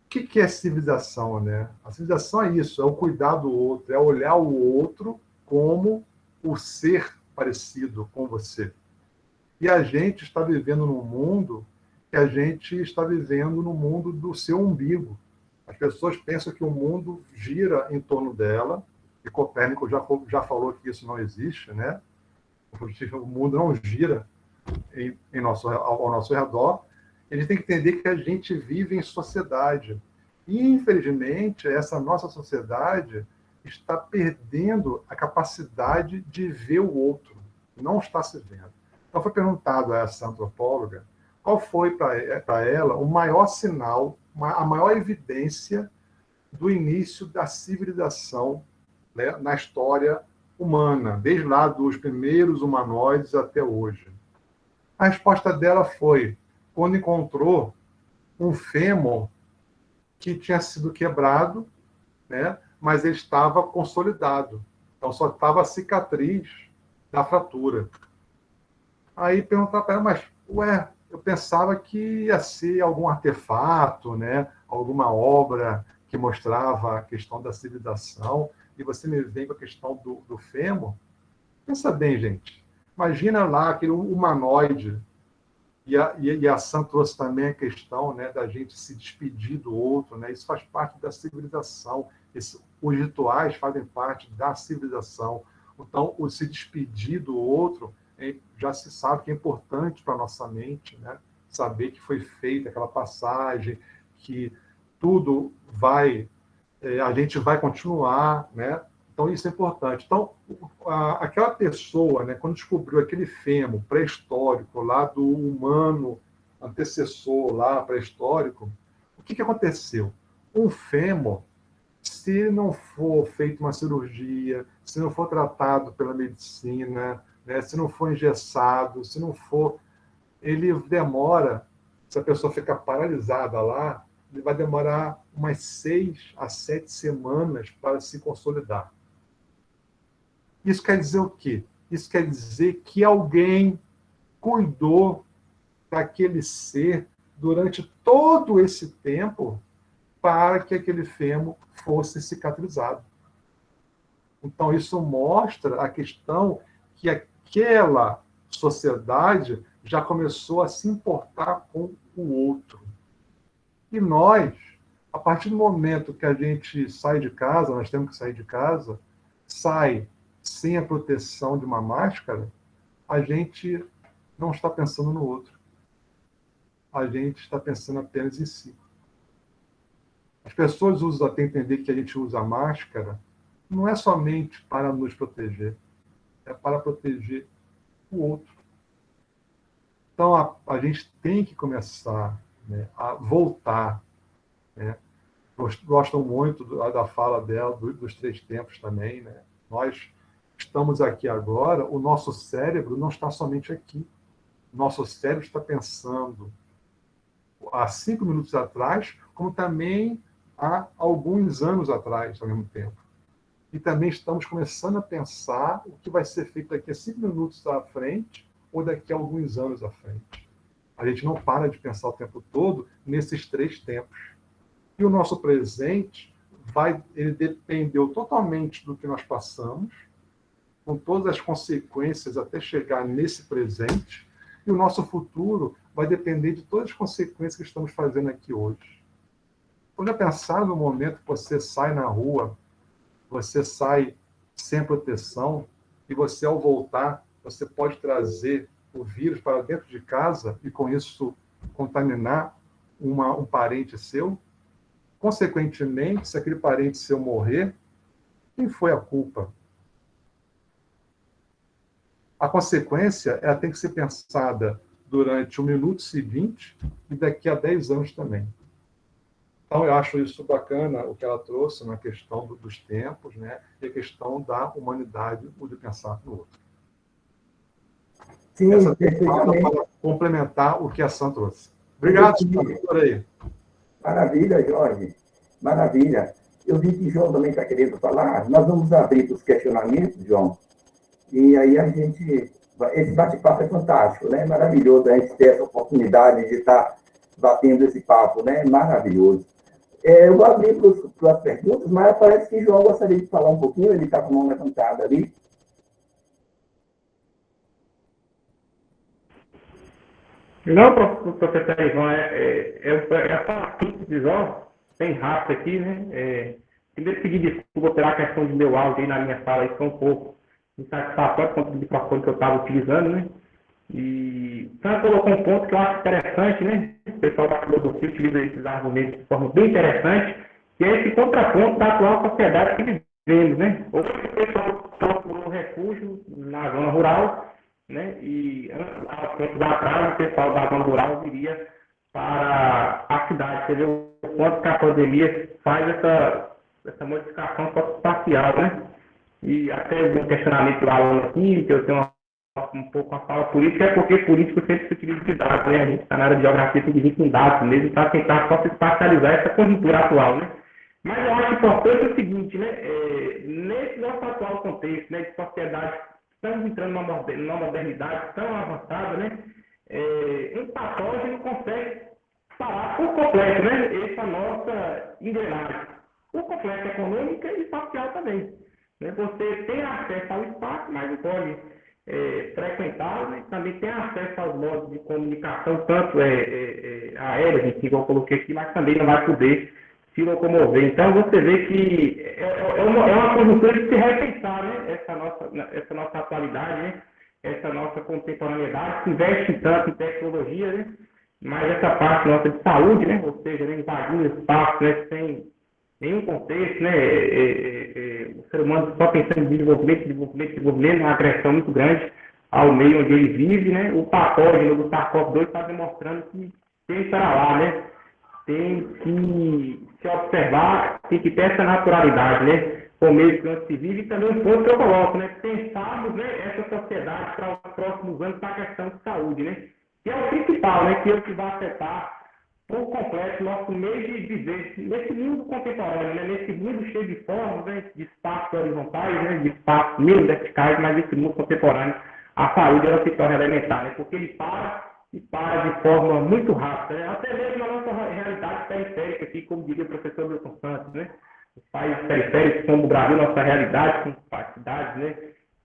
O que é civilização, né? A civilização é isso, é o cuidar do outro, é olhar o outro como o ser parecido com você. E a gente está vivendo num mundo que a gente está vivendo no mundo do seu umbigo. As pessoas pensam que o mundo gira em torno dela, e Copérnico já falou que isso não existe, né? O mundo não gira ao nosso redor. A gente tem que entender que a gente vive em sociedade. E, infelizmente, essa nossa sociedade está perdendo a capacidade de ver o outro. Não está se vendo. Então, foi perguntado a essa antropóloga qual foi para ela o maior sinal, a maior evidência do início da civilização, né, na história humana, desde lá dos primeiros humanoides até hoje. A resposta dela foi quando encontrou um fêmur que tinha sido quebrado, né, mas ele estava consolidado. Então, só estava a cicatriz da fratura. Aí perguntar para ela, mas, eu pensava que ia ser algum artefato, né, alguma obra que mostrava a questão da civilização, e você me vem com a questão do fêmur. Pensa bem, gente. Imagina lá aquele humanoide. E a Sam trouxe também a questão, né, da gente se despedir do outro. Né? Isso faz parte da civilização. Os rituais fazem parte da civilização. Então, o se despedir do outro já se sabe que é importante para a nossa mente, né? Saber que foi feita aquela passagem, que tudo a gente vai continuar, né? Então, isso é importante. Então, aquela pessoa, né, quando descobriu aquele fêmur pré-histórico lá do humano antecessor lá pré-histórico, o que aconteceu? Um fêmur, se não for feita uma cirurgia, se não for tratado pela medicina, né, se não for engessado, se não for... Ele demora, se a pessoa ficar paralisada lá, ele vai demorar umas 6 a 7 semanas para se consolidar. Isso quer dizer o quê? Isso quer dizer que alguém cuidou daquele ser durante todo esse tempo para que aquele fêmur fosse cicatrizado. Então, isso mostra a questão que aquela sociedade já começou a se importar com o outro. E nós, a partir do momento que a gente sai de casa, nós temos que sair de casa, sai sem a proteção de uma máscara, a gente não está pensando no outro. A gente está pensando apenas em si. As pessoas têm que entender que a gente usa máscara não é somente para nos proteger, é para proteger o outro. Então, a gente tem que começar, né, a voltar. Né? Gostam muito da fala dela, dos 3 tempos também. Né? Nós estamos aqui agora, o nosso cérebro não está somente aqui. O nosso cérebro está pensando há 5 minutos atrás, como também há alguns anos atrás, ao mesmo tempo. E também estamos começando a pensar o que vai ser feito daqui a 5 minutos à frente ou daqui a alguns anos à frente. A gente não para de pensar o tempo todo nesses 3 tempos. E o nosso presente ele dependeu totalmente do que nós passamos com todas as consequências até chegar nesse presente, e o nosso futuro vai depender de todas as consequências que estamos fazendo aqui hoje. Então, já pensar no momento que você sai na rua, você sai sem proteção, e você, ao voltar, você pode trazer o vírus para dentro de casa e, com isso, contaminar um parente seu? Consequentemente, se aquele parente seu morrer, quem foi a culpa? A consequência ela tem que ser pensada durante o minuto seguinte e daqui a 10 anos também. Então, eu acho isso bacana, o que ela trouxe na questão dos tempos, né? E a questão da humanidade, o de pensar no outro. Sim, essa fala para complementar o que a Sam trouxe. Obrigado, doutor aí. Maravilha, Jorge. Maravilha. Eu vi que o João também está querendo falar. Nós vamos abrir para os questionamentos, João. E aí a gente... Esse bate-papo é fantástico, né? Maravilhoso a gente ter essa oportunidade de estar batendo esse papo, né? Maravilhoso. Eu vou abrir para as perguntas, mas parece que o João gostaria de falar um pouquinho. Ele está com a mão levantada ali. Não, professor Ivan, é só simples, ó, bem rápido aqui, né? Primeiro pedir desculpa pela questão do meu áudio aí na minha fala, isso foi um pouco insatisfatório quanto do microfone que eu estava utilizando, né? E então colocou um ponto que eu acho interessante, né? O pessoal da filosofia utiliza esses argumentos de forma bem interessante, que é esse contraponto da atual sociedade que vivemos, né? Hoje o pessoal procurou refúgio na zona rural, né? E há tempos atrás o pessoal da zona rural viria para a cidade. Você vê o quanto que a pandemia faz essa modificação socioespacial, né? E até um questionamento do aluno aqui, que eu tenho um pouco a fala política, é porque político sempre se utiliza de dados, né? A gente está na área de geografia, tem que vir com dados mesmo, para tentar só se espacializar essa conjuntura atual, né? Mas eu acho importante o seguinte, né? Nesse nosso atual contexto, né, de sociedade, estamos entrando numa modernidade tão avançada, né? Um patógeno consegue parar por completo, né? Essa nossa engrenagem. Por completo, econômica e social também. Né? Você tem acesso ao espaço, mas não pode frequentar, né? Também tem acesso aos modos de comunicação, tanto aéreos, que eu coloquei aqui, mas também não vai poder se locomover. Então, você vê que é uma conjuntura de se repensar, né? Essa nossa atualidade, né? Essa nossa contemporaneidade, se investe tanto em tecnologia, né? Mas essa parte nossa de saúde, né? Ou seja, né? Invadindo espaço, né? Sem nenhum contexto, né? O ser humano só pensando em desenvolvimento, uma agressão muito grande ao meio onde ele vive, né? O patógeno do SARS-CoV-2 está demonstrando que tem que estar lá, né? Tem que se observar, tem que ter essa naturalidade, né? Por meio que onde se vive, e também um ponto que eu coloco, né? Pensarmos, né, essa sociedade para os próximos anos para a questão de saúde, né? Que é o principal, né? Que é o que vai afetar por completo nosso meio de viver nesse mundo contemporâneo, né? Nesse mundo cheio de formas, né? De espaços horizontais, né? De espaços meio verticais, mas esse mundo contemporâneo, a saúde ela se torna elementar, né? Porque ele para de forma muito rápida, né? Até mesmo na nossa realidade periférica aqui, como diria o professor Milton Santos, né? Os países periféricos, como o Brasil, nossa realidade, com as cidades, né?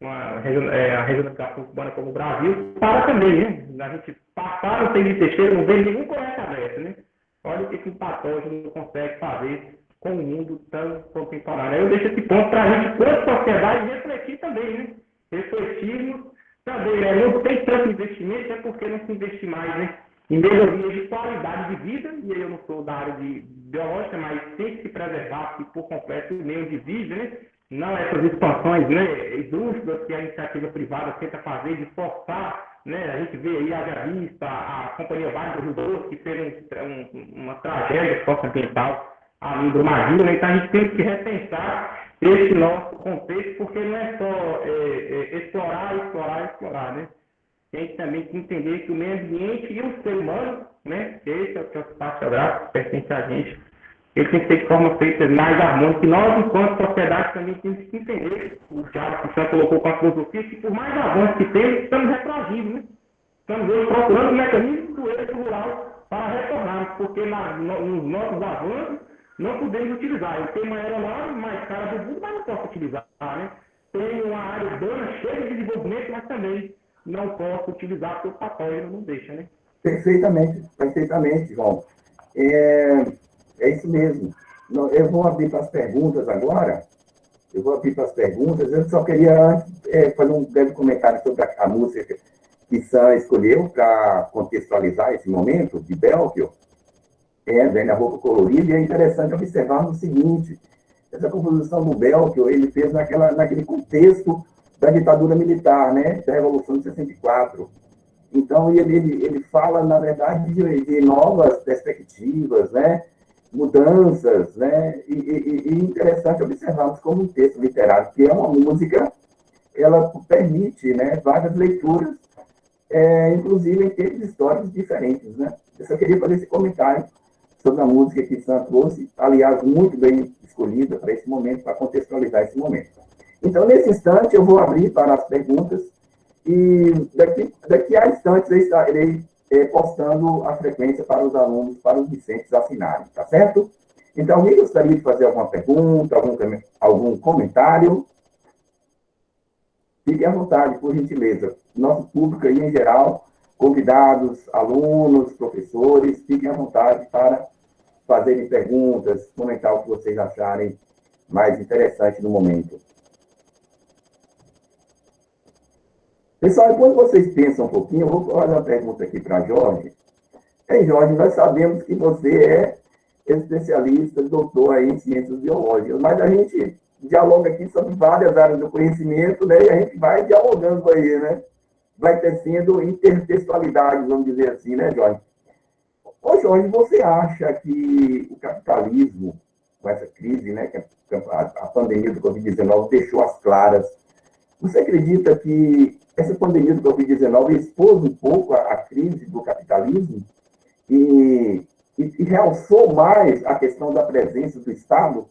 A regionalização urbana como o Brasil, para também, né? A gente passar no Tem de Teixeira, não vê nenhum comércio aberto, né? Olha o que um patógeno não consegue fazer com um mundo tão contemporâneo. Eu deixo esse ponto para a gente, quanto sociedade, refletir também, né? Refletirmos também, né? Não tem tanto investimento, é porque não se investe mais, né? Em melhoria de qualidade de vida, e aí eu não sou da área de biológica, mas tem que se preservar por completo o meio de vida, né? Não essas expansões, né, indústrias que a iniciativa privada tenta fazer, de forçar, né? A gente vê aí a Vista, a Companhia Vale do Rio Doce, que fez uma tragédia socioambiental ali em Brumadinho, né? Então a gente tem que repensar esse nosso contexto, porque não é só explorar, né? Tem também que entender que o meio ambiente e o ser humano, né? Esse é o espaço geográfico que pertence a gente, ele tem que ser de forma feita mais harmônica. E nós, enquanto sociedade, também temos que entender, o Thiago Cristiano colocou com a filosofia, que por mais avanços que temos, estamos retroagindo, né? Estamos hoje procurando mecanismos do eixo rural para retornarmos, porque nos nossos avanços não podemos utilizar. Eu tenho uma aeronave mais cara do mundo, mas não posso utilizar, né? tenho uma área urbana cheia de desenvolvimento, mas também não posso utilizar porque o papel não deixa, né? Perfeitamente, perfeitamente, João. É isso mesmo. Eu vou abrir para as perguntas agora. Eu só queria antes fazer um breve comentário sobre a música que Sam escolheu para contextualizar esse momento de Belchior. Velha roupa colorida, e é interessante observarmos o seguinte: essa composição do Belchior ele fez naquele contexto da ditadura militar, né, da Revolução de 64. Então, ele fala, na verdade, de novas perspectivas, né, mudanças, né, e interessante observarmos como um texto literário, que é uma música, ela permite, né, várias leituras, inclusive em tempos históricos diferentes, né. Eu só queria fazer esse comentário sobre a música que Sam trouxe, aliás, muito bem escolhida para esse momento, para contextualizar esse momento. Então, nesse instante, eu vou abrir para as perguntas, e daqui a instantes eu estarei postando a frequência para os alunos, para os discentes assinarem, tá certo? Então, alguém gostaria de fazer alguma pergunta, algum comentário? Fiquem à vontade, por gentileza. Nosso público aí, em geral, convidados, alunos, professores, fiquem à vontade para fazerem perguntas, comentar o que vocês acharem mais interessante no momento. Pessoal, enquanto vocês pensam um pouquinho, eu vou fazer uma pergunta aqui para Jorge. Jorge, nós sabemos que você é especialista, doutor aí em ciências biológicas, mas a gente dialoga aqui sobre várias áreas do conhecimento, né? E a gente vai dialogando aí, né? Vai tecendo intertextualidades, vamos dizer assim, né, Jorge? Ô, Jorge, você acha que o capitalismo, com essa crise, né, que a pandemia do Covid-19 deixou às claras, você acredita que essa pandemia do Covid-19 expôs um pouco a crise do capitalismo e realçou mais a questão da presença do Estado,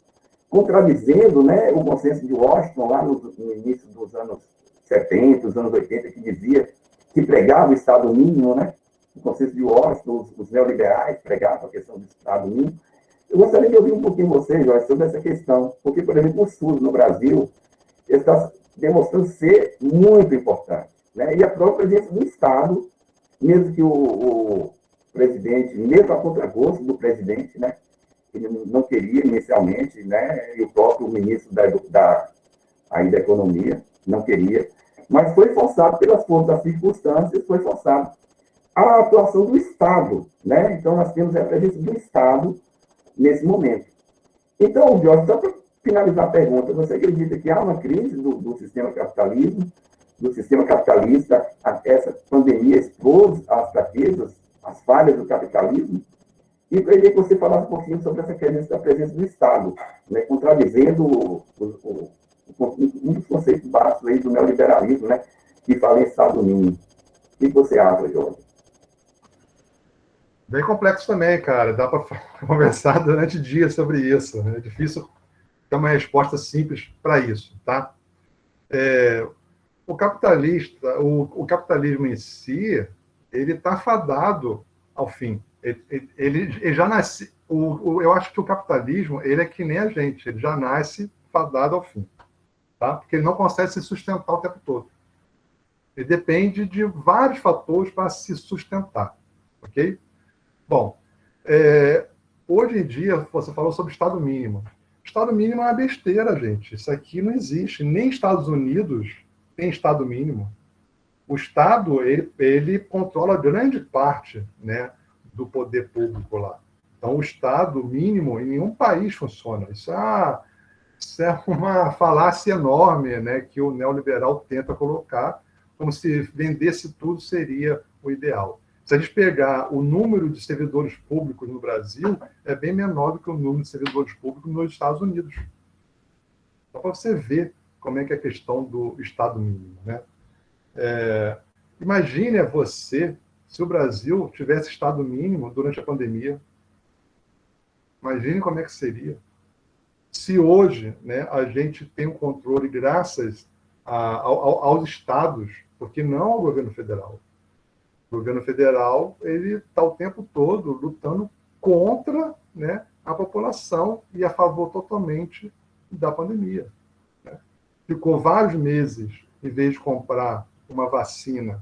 contradizendo, né, o consenso de Washington, lá no início dos anos 70, dos anos 80, que dizia que pregava o Estado mínimo, né? O consenso de Washington, os neoliberais pregavam a questão do Estado mínimo. Eu gostaria de ouvir um pouquinho você, Jorge, sobre essa questão, porque, por exemplo, o SUS no Brasil está demonstrando ser muito importante, né? E a própria presença do Estado, mesmo que o presidente, mesmo a contragosto do presidente, né? Ele não queria inicialmente, né? E o próprio ministro da Economia não queria, mas foi forçado pelas forças das circunstâncias, foi forçado a atuação do Estado, né? Então, nós temos a presença do Estado nesse momento. Então, Jorge, só para finalizar a pergunta, você acredita que há uma crise do sistema capitalismo, do sistema capitalista? Essa pandemia expôs as fraquezas, as falhas do capitalismo? E eu queria que você falasse um pouquinho sobre essa questão da presença do Estado, né? Contradizendo um dos conceitos básicos aí do neoliberalismo, né? Que fala em Estado mínimo. O que você acha, Jorge? Bem complexo também, cara. Dá para conversar durante dias sobre isso. É difícil ter uma resposta simples para isso, tá? O capitalismo em si, ele está fadado ao fim. Ele já nasce. Eu acho que o capitalismo, ele é que nem a gente. Ele já nasce fadado ao fim, tá? Porque ele não consegue se sustentar o tempo todo. Ele depende de vários fatores para se sustentar, ok? Bom, hoje em dia, você falou sobre Estado mínimo. Estado mínimo é uma besteira, gente. Isso aqui não existe. Nem Estados Unidos tem Estado mínimo. O Estado, ele controla grande parte, né, do poder público lá. Então, o Estado mínimo em nenhum país funciona. Isso é uma falácia enorme, né, que o neoliberal tenta colocar, como se vendesse tudo seria o ideal. Se a gente pegar o número de servidores públicos no Brasil, é bem menor do que o número de servidores públicos nos Estados Unidos. Só para você ver como é que é a questão do Estado mínimo, né? Imagine você se o Brasil tivesse Estado mínimo durante a pandemia. Imagine como é que seria. Se hoje, né, a gente tem o controle graças aos estados, porque não ao governo federal. O governo federal ele está o tempo todo lutando contra, né, a população e a favor totalmente da pandemia, né? ficou vários meses, em vez de comprar uma vacina,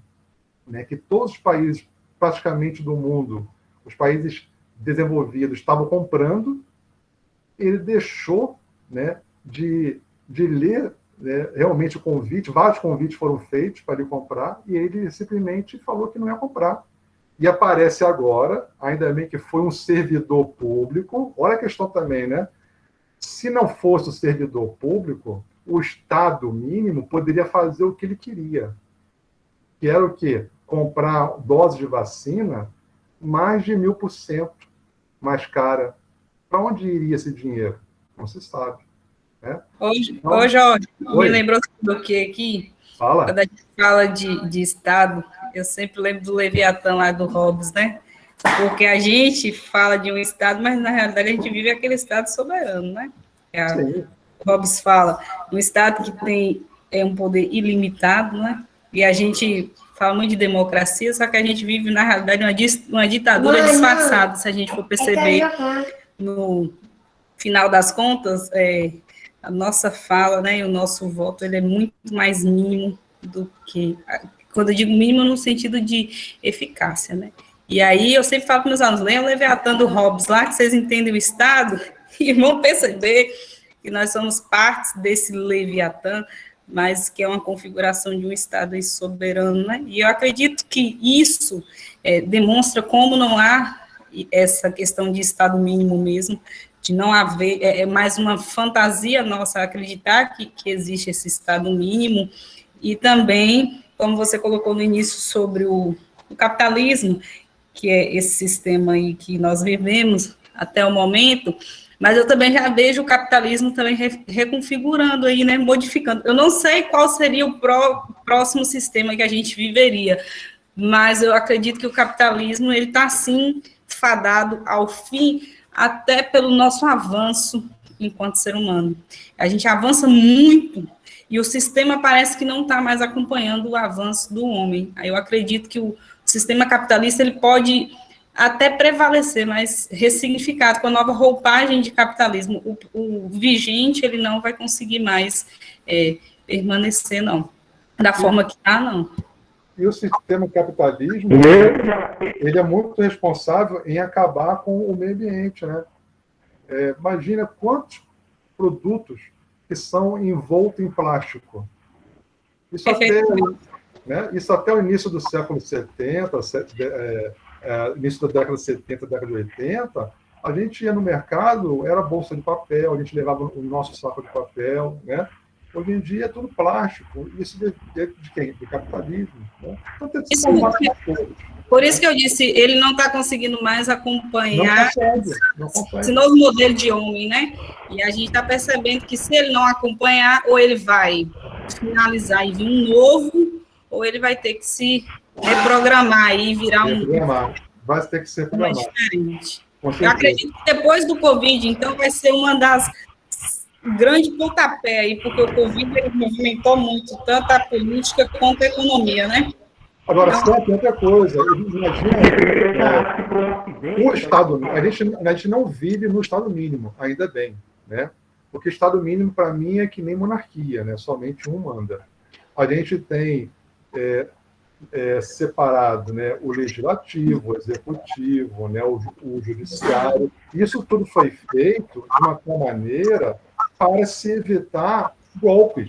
né, que todos os países praticamente do mundo, os países desenvolvidos estavam comprando, ele deixou, né, de ler, né, realmente o convite, vários convites foram feitos para ele comprar, e ele simplesmente falou que não ia comprar. E aparece agora, ainda bem que foi um servidor público, olha a questão também, né? Se não fosse o servidor público, o Estado mínimo poderia fazer o que ele queria, que era o quê? Comprar doses de vacina mais de 1000% mais cara. Para onde iria esse dinheiro? Não se sabe. Né? Ô, Jorge, me lembrou do que aqui? Fala. Quando a gente fala de Estado, eu sempre lembro do Leviatã lá do Hobbes, né? Porque a gente fala de um Estado, mas na realidade a gente vive aquele Estado soberano, né? O Hobbes fala, um Estado que tem um poder ilimitado, né? E a gente fala muito de democracia, só que a gente vive, na realidade, uma ditadura disfarçada, se a gente for perceber. No final das contas, a nossa fala, né, e o nosso voto, ele é muito mais mínimo do que... Quando eu digo mínimo, no sentido de eficácia, né? E aí, eu sempre falo para meus alunos, leiam o Leviatã do Hobbes lá, que vocês entendem o Estado, e vão perceber que nós somos partes desse Leviatã, mas que é uma configuração de um Estado soberano, né? E eu acredito que isso demonstra como não há essa questão de Estado mínimo mesmo, de não haver, é mais uma fantasia nossa acreditar que existe esse Estado mínimo, e também, como você colocou no início sobre o capitalismo, que é esse sistema aí que nós vivemos até o momento, mas eu também já vejo o capitalismo também reconfigurando aí, né, modificando. Eu não sei qual seria o próximo sistema que a gente viveria, mas eu acredito que o capitalismo, ele está, sim, fadado ao fim, até pelo nosso avanço enquanto ser humano. A gente avança muito, e o sistema parece que não está mais acompanhando o avanço do homem. Aí eu acredito que o sistema capitalista, ele pode até prevalecer, mas ressignificado, com a nova roupagem de capitalismo. O vigente, ele não vai conseguir mais permanecer, não. Da forma que está, não. E o sistema capitalismo, ele é muito responsável em acabar com o meio ambiente, né? Imagina quantos produtos que são envoltos em plástico. Isso até o início do século 70, início da década de 70, década de 80, a gente ia no mercado, era bolsa de papel, a gente levava o nosso saco de papel, né? Hoje em dia é tudo plástico. Isso de quem? Do capitalismo. Né? Então, tem que se por isso que eu disse, ele não está conseguindo mais acompanhar não consegue. Esse novo modelo de homem, né? E a gente está percebendo que se ele não acompanhar, ou ele vai finalizar e vir um novo, ou ele vai ter que se reprogramar e virar vai ter que ser programado. Diferente. Eu acredito que depois do Covid, então, vai ser uma das grandes pontapé aí, porque o Covid ele movimentou muito, tanto a política quanto a economia, né? Agora, só tem outra coisa. Imagina, o Estado, a gente não vive no Estado mínimo, ainda bem, né? Porque Estado mínimo, para mim, é que nem monarquia, né? Somente um manda. A gente tem separado, né, o legislativo, o executivo, né, o judiciário. Isso tudo foi feito de uma tal maneira para se evitar golpes.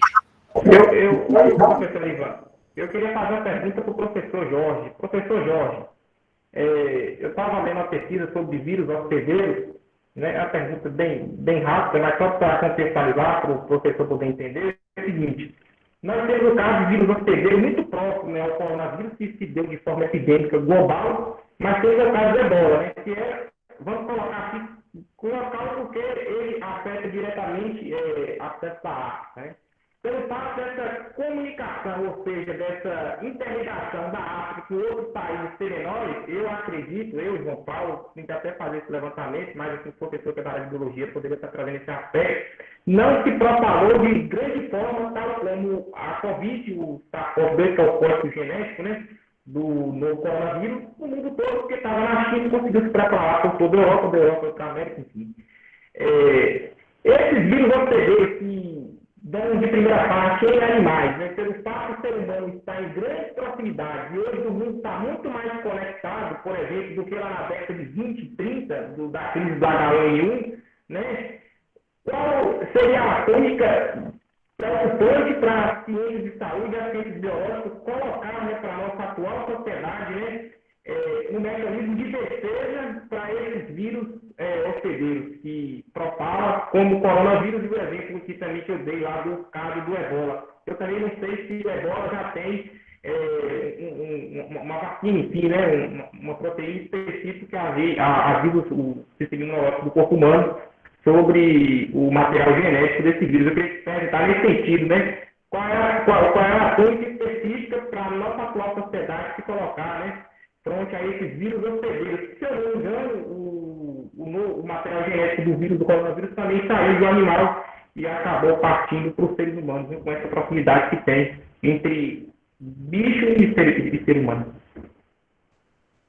Professor Ivan, eu queria fazer uma pergunta para o professor Jorge. Professor Jorge, eu estava lendo uma pesquisa sobre vírus hospedeiros, né? É uma pergunta bem rápida, mas só para contextualizar, para o professor poder entender, é o seguinte: nós temos o caso de vírus hospedeiro muito próximo, né, ao coronavírus, que se deu de forma epidêmica global, mas tem o caso do Ebola, né, que vamos colocar aqui, colocar porque ele afeta diretamente acesso da África, né? Pelo fato dessa comunicação, ou seja, dessa interligação da África com outros países serem menores, eu acredito, eu e João Paulo, tem que até fazer esse levantamento, mas assim, o professor que é da área de biologia poderia estar trazendo esse aspecto, não se propagou de grande forma, tal como a Covid, o SARS-CoV-2, que é o código genético, né, do novo coronavírus, no mundo todo, porque estava na China e conseguiu se preparar por toda a Europa, da Europa para a América, enfim. Esses vírus hospedeiros que dando de primeira parte em animais, né? Pelo fato do ser humano estar em grande proximidade e hoje o mundo está muito mais conectado, por exemplo, do que lá na década de 20, 30, da crise do H1N1, né? Qual seria a tônica preocupante para as ciências de saúde e as ciências biológicas colocar, né, para a nossa atual sociedade, né, um mecanismo de defesa para esses vírus hospedeiros que propagam, como o coronavírus e o exemplo que também que eu dei lá do caso do ebola. Eu também não sei se o ebola já tem uma vacina em si, né, uma proteína específica a vírus, o sistema imunológico do corpo humano, sobre o material genético desse vírus. Eu queria perguntar nesse sentido, né? Qual é a tônica específica para a nossa atual sociedade se colocar, né, frente a esses vírus hospedeiros? Se eu não me engano, o material genético do vírus do coronavírus também saiu do animal e acabou partindo para os seres humanos, né, com essa proximidade que tem entre bicho e ser humano.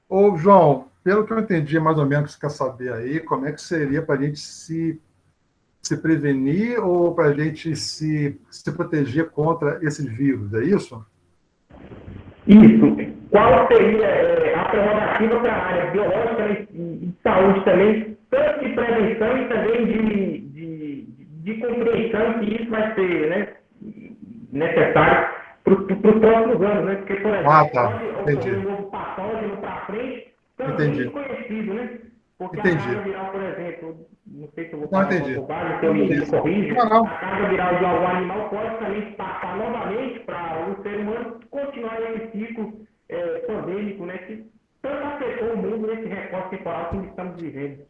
Ô, João, pelo que eu entendi, mais ou menos, que você quer saber aí, como é que seria para a gente se prevenir ou para a gente se proteger contra esses vírus, é isso? Isso. Qual seria a prerrogativa para a área biológica e de saúde também, tanto de prevenção e também de compreensão que isso vai ser, né, necessário para os próximos anos, né? Porque, por exemplo, pode ocorrer um novo patógeno para frente, também desconhecido, né? Porque a carga viral, por exemplo, não sei se eu vou falar uma bobagem, se eu me corrijo, a carga viral de algum animal pode também passar novamente para o ser humano continuar esse ciclo pandêmico, né? Que tanto afetou o mundo nesse recorte temporal que estamos vivendo.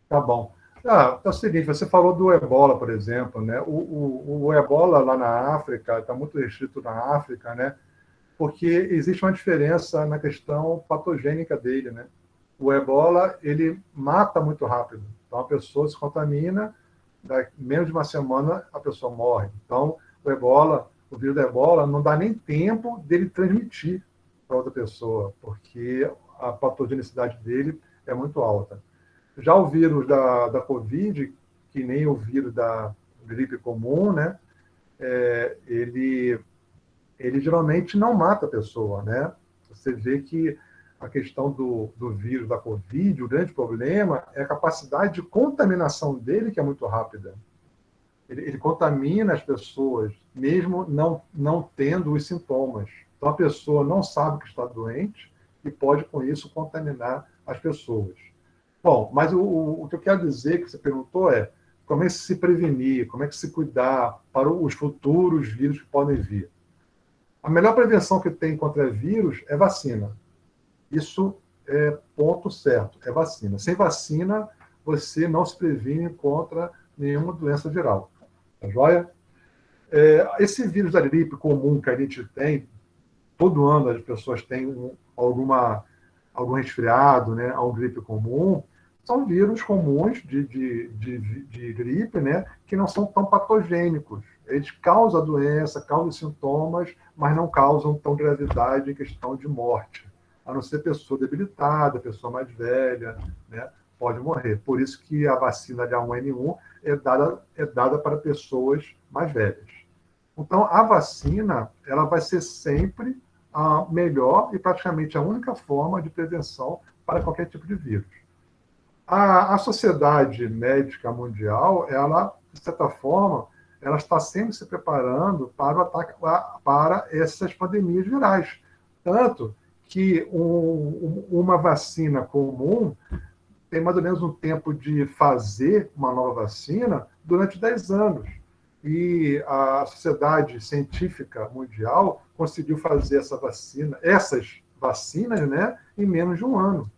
Tá bom. É o seguinte, você falou do ebola, por exemplo, né? O ebola lá na África, está muito restrito na África, né? Porque existe uma diferença na questão patogênica dele, né? O ebola, ele mata muito rápido. Então, a pessoa se contamina, menos de uma semana, a pessoa morre. Então, o vírus da ebola, não dá nem tempo dele transmitir para outra pessoa, porque a patogenicidade dele é muito alta. Já o vírus da Covid, que nem o vírus da gripe comum, né? Ele geralmente não mata a pessoa, né? Você vê que a questão do vírus da Covid, o grande problema é a capacidade de contaminação dele, que é muito rápida. Ele contamina as pessoas, mesmo não tendo os sintomas. Então, a pessoa não sabe que está doente e pode, com isso, contaminar as pessoas. Bom, mas o que eu quero dizer, que você perguntou, é como é que se prevenir, como é que se cuidar para os futuros vírus que podem vir. A melhor prevenção que tem contra vírus é vacina. Isso é ponto certo, é vacina. Sem vacina, você não se previne contra nenhuma doença viral. Tá joia? Esse vírus da gripe comum que a gente tem, todo ano as pessoas têm algum resfriado, né, algum gripe comum, são vírus comuns de gripe, né, que não são tão patogênicos. Eles causam a doença, causam sintomas, mas não causam tão gravidade em questão de morte. A não ser pessoa debilitada, pessoa mais velha, né, pode morrer. Por isso que a vacina de H1N1 é dada para pessoas mais velhas. Então, a vacina ela vai ser sempre a melhor e praticamente a única forma de prevenção para qualquer tipo de vírus. A Sociedade Médica Mundial, ela, de certa forma, ela está sempre se preparando para o ataque, para essas pandemias virais. Tanto que uma vacina comum tem mais ou menos um tempo de fazer uma nova vacina durante 10 anos. E a Sociedade Científica Mundial conseguiu fazer essas vacinas, né, em menos de um ano.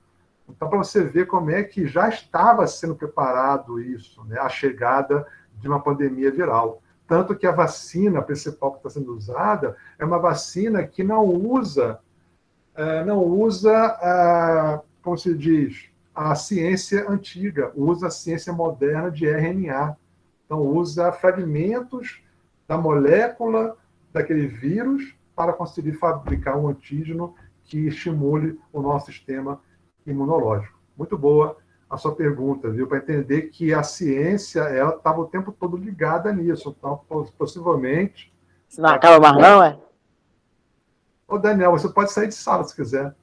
Então, para você ver como é que já estava sendo preparado isso, né, a chegada de uma pandemia viral. Tanto que a vacina principal que está sendo usada é uma vacina que não usa, como se diz, a ciência antiga, usa a ciência moderna de RNA. Então, usa fragmentos da molécula daquele vírus para conseguir fabricar um antígeno que estimule o nosso sistema imunológico. Muito boa a sua pergunta, viu? Para entender que a ciência ela estava o tempo todo ligada nisso. Então, possivelmente... Isso não acaba mais não, é? Ô, Daniel, você pode sair de sala se quiser.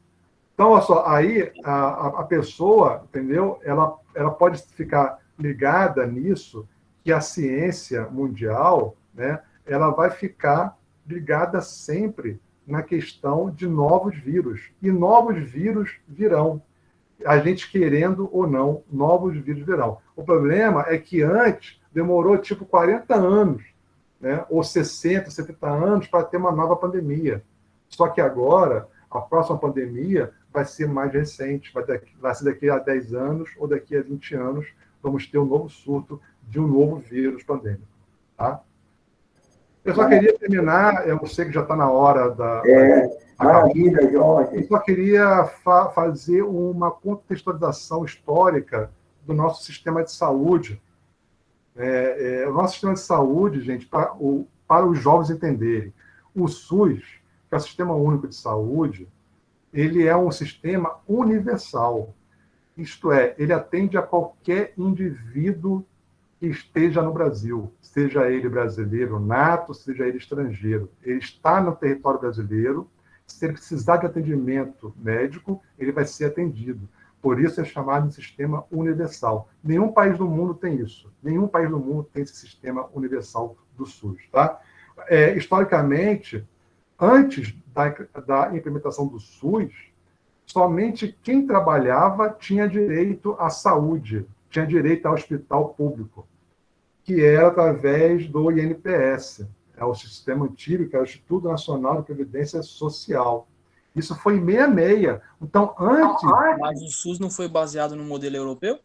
Então, olha só, aí a pessoa, entendeu? Ela pode ficar ligada nisso, que a ciência mundial, né, ela vai ficar ligada sempre na questão de novos vírus. E novos vírus virão. A gente querendo ou não, novos vírus virão. O problema é que antes demorou tipo 40 anos, né, ou 60, 70 anos para ter uma nova pandemia. Só que agora, a próxima pandemia vai ser mais recente, vai ser daqui a 10 anos ou daqui a 20 anos, vamos ter um novo surto de um novo vírus pandêmico. Tá? Eu só queria terminar, eu sei que já está na hora da... Maravilha, Jorge. Eu só queria fazer uma contextualização histórica do nosso sistema de saúde. O nosso sistema de saúde, gente, para os jovens entenderem, o SUS, que é o Sistema Único de Saúde, ele é um sistema universal. Isto é, ele atende a qualquer indivíduo que esteja no Brasil, seja ele brasileiro nato, seja ele estrangeiro. Ele está no território brasileiro, se ele precisar de atendimento médico, ele vai ser atendido. Por isso é chamado de sistema universal. Nenhum país do mundo tem isso. Nenhum país do mundo tem esse sistema universal do SUS. Tá? Historicamente, antes da implementação do SUS, somente quem trabalhava tinha direito à saúde, tinha direito ao hospital público, que era através do INPS, é o sistema antigo, que é o Instituto Nacional de Previdência Social. Isso foi em 66. Então, antes... Mas o SUS não foi baseado no modelo europeu?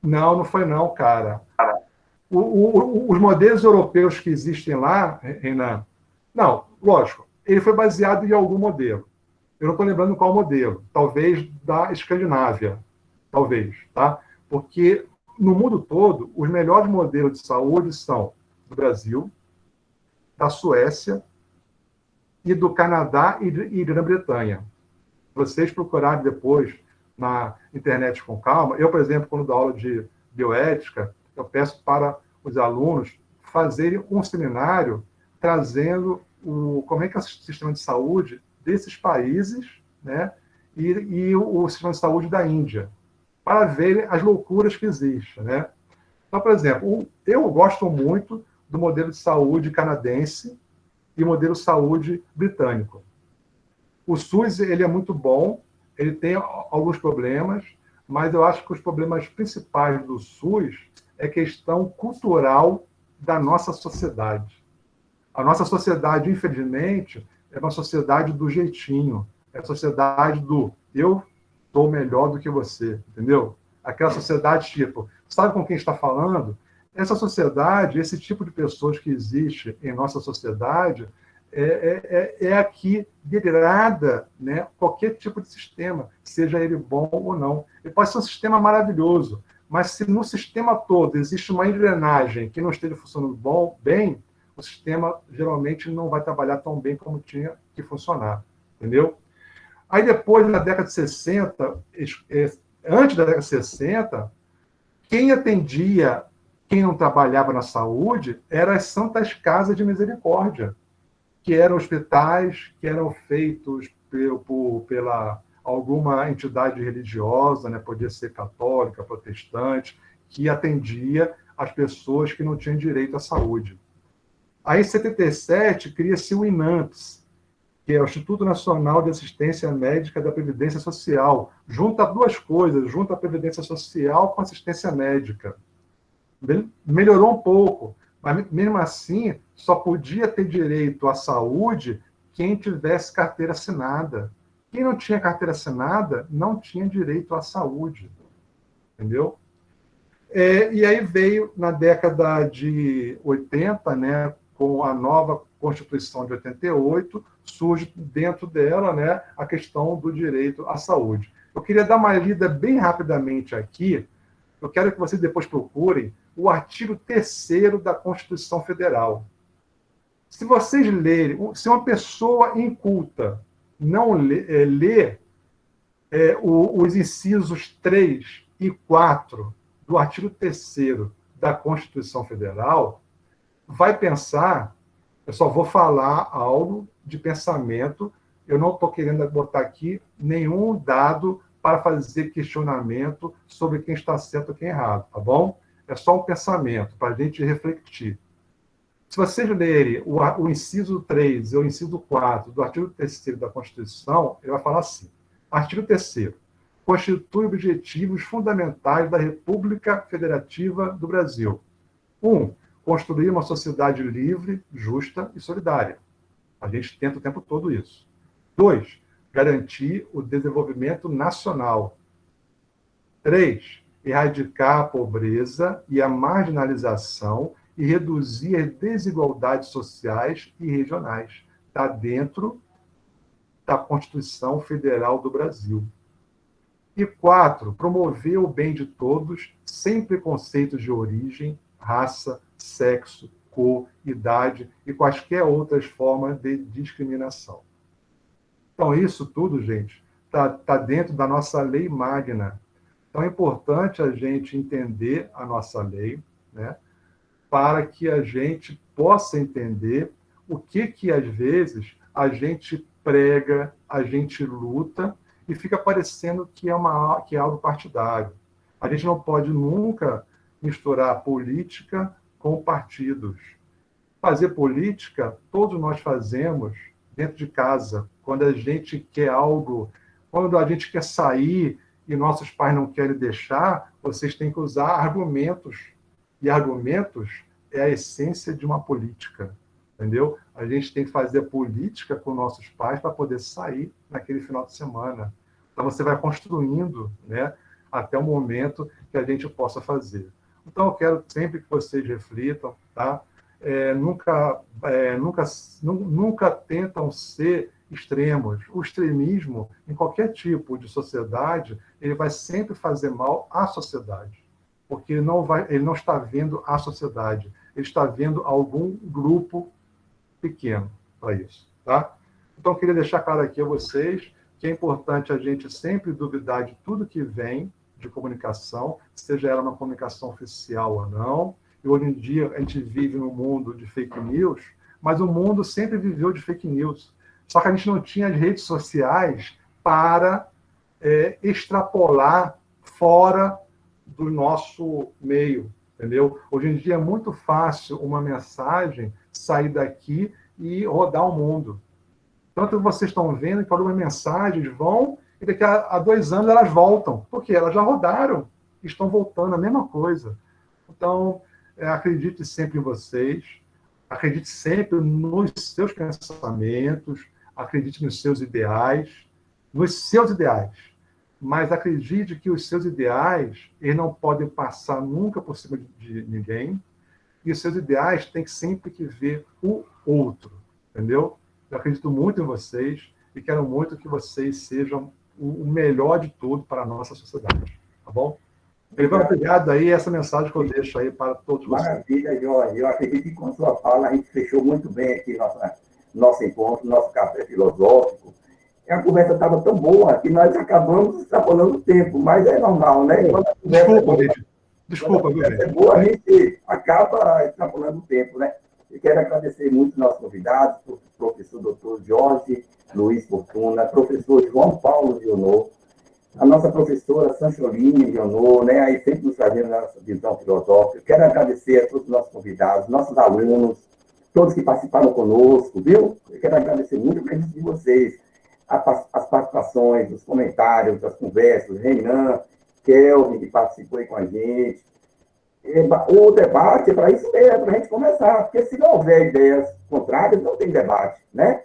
Não foi não, cara. Os modelos europeus que existem lá, Renan, não, lógico, ele foi baseado em algum modelo. Eu não estou lembrando qual modelo. Talvez da Escandinávia. Talvez, tá? Porque no mundo todo, os melhores modelos de saúde são do Brasil, da Suécia e do Canadá e de Grã-Bretanha. Vocês procurarem depois na internet com calma. Eu, por exemplo, quando dou aula de bioética, eu peço para os alunos fazerem um seminário trazendo como é que é o sistema de saúde desses países, né, e o sistema de saúde da Índia, para verem as loucuras que existem. Né? Então, por exemplo, eu gosto muito do modelo de saúde canadense e modelo de saúde britânico. O SUS ele é muito bom, ele tem alguns problemas, mas eu acho que os problemas principais do SUS é questão cultural da nossa sociedade. A nossa sociedade, infelizmente, é uma sociedade do jeitinho, é a sociedade do eu sou melhor do que você, entendeu? Aquela sociedade tipo, sabe com quem está falando? Essa sociedade, esse tipo de pessoas que existe em nossa sociedade, é a que degrada, né, qualquer tipo de sistema, seja ele bom ou não. Ele pode ser um sistema maravilhoso, mas se no sistema todo existe uma engrenagem que não esteja funcionando bem, o sistema geralmente não vai trabalhar tão bem como tinha que funcionar, entendeu? Aí depois, na década de 60, antes da década de 60, quem atendia quem não trabalhava na saúde eram as Santas Casas de Misericórdia, que eram hospitais que eram feitos pela alguma entidade religiosa, né, podia ser católica, protestante, que atendia as pessoas que não tinham direito à saúde. Aí, em 77, cria-se o INAMPS, que é o Instituto Nacional de Assistência Médica da Previdência Social. Junta duas coisas, junta a Previdência Social com a assistência médica. Melhorou um pouco, mas mesmo assim, só podia ter direito à saúde quem tivesse carteira assinada. Quem não tinha carteira assinada não tinha direito à saúde. Entendeu? E aí veio, na década de 80, né, com a nova Constituição de 88, surge dentro dela, né, a questão do direito à saúde. Eu queria dar uma lida bem rapidamente aqui. Eu quero que vocês depois procurem o artigo 3º da Constituição Federal. Se vocês lerem, se uma pessoa inculta não ler os incisos 3 e 4 do artigo 3º da Constituição Federal, vai pensar, eu só vou falar algo de pensamento, eu não estou querendo botar aqui nenhum dado para fazer questionamento sobre quem está certo ou quem é errado, tá bom? É só um pensamento, para a gente refletir. Se vocês lerem o inciso 3 e o inciso 4 do artigo 3º da Constituição, ele vai falar assim, artigo 3º, constitui objetivos fundamentais da República Federativa do Brasil. 1. Construir uma sociedade livre, justa e solidária. A gente tenta o tempo todo isso. 2. Garantir o desenvolvimento nacional. 3. Erradicar a pobreza e a marginalização e reduzir as desigualdades sociais e regionais. Está dentro da Constituição Federal do Brasil. E 4, promover o bem de todos, sem preconceitos de origem, raça, sexo, cor, idade e quaisquer outras formas de discriminação. Então, isso tudo, gente, está dentro da nossa lei magna. Então, é importante a gente entender a nossa lei, né, para que a gente possa entender o que às vezes, a gente prega, a gente luta, e fica parecendo que é algo partidário. A gente não pode nunca misturar política com partidos. Fazer política, todos nós fazemos dentro de casa. Quando a gente quer algo, quando a gente quer sair e nossos pais não querem deixar, vocês têm que usar argumentos. E argumentos é a essência de uma política. Entendeu? A gente tem que fazer política com nossos pais para poder sair naquele final de semana. Então, você vai construindo, né, até o momento que a gente possa fazer. Então, eu quero sempre que vocês reflitam, tá? Nunca tentam ser extremos. O extremismo, em qualquer tipo de sociedade, ele vai sempre fazer mal à sociedade, porque ele não está vendo a sociedade, ele está vendo algum grupo pequeno para isso, tá? Então, eu queria deixar claro aqui a vocês que é importante a gente sempre duvidar de tudo que vem de comunicação, seja ela uma comunicação oficial ou não. E hoje em dia a gente vive num mundo de fake news, mas o mundo sempre viveu de fake news. Só que a gente não tinha as redes sociais para extrapolar fora do nosso meio, entendeu? Hoje em dia é muito fácil uma mensagem sair daqui e rodar o mundo. Tanto vocês estão vendo que algumas mensagens vão e daqui a 2 anos elas voltam, porque elas já rodaram, estão voltando, a mesma coisa. Então, acredite sempre em vocês, acredite sempre nos seus pensamentos, acredite nos seus ideais, mas acredite que os seus ideais, eles não podem passar nunca por cima de ninguém, e os seus ideais têm sempre que ver o outro, entendeu? Eu acredito muito em vocês e quero muito que vocês sejam o melhor de tudo para a nossa sociedade, tá bom? Obrigado aí, essa mensagem que eu deixo aí para todos vocês. Maravilha, Jorge. Eu acredito que com a sua fala a gente fechou muito bem aqui nosso encontro, nosso café filosófico. A conversa estava tão boa que nós acabamos extrapolando o tempo, mas é normal, né? Desculpa, é boa, a gente acaba extrapolando o tempo, né? Eu quero agradecer muito nossos convidados, o professor Dr. Jorge Luiz Fortuna, professor João Paulo Dionô, a nossa professora Sancholine Dionô, né? Aí sempre nos trazendo a nossa visão filosófica. Quero agradecer a todos os nossos convidados, nossos alunos, todos que participaram conosco, viu? Eu quero agradecer muito a presença de vocês, as participações, os comentários, as conversas, Renan, Kelvin, que participou aí com a gente. O debate é para isso mesmo, para a gente conversar, porque se não houver ideias contrárias, não tem debate, né?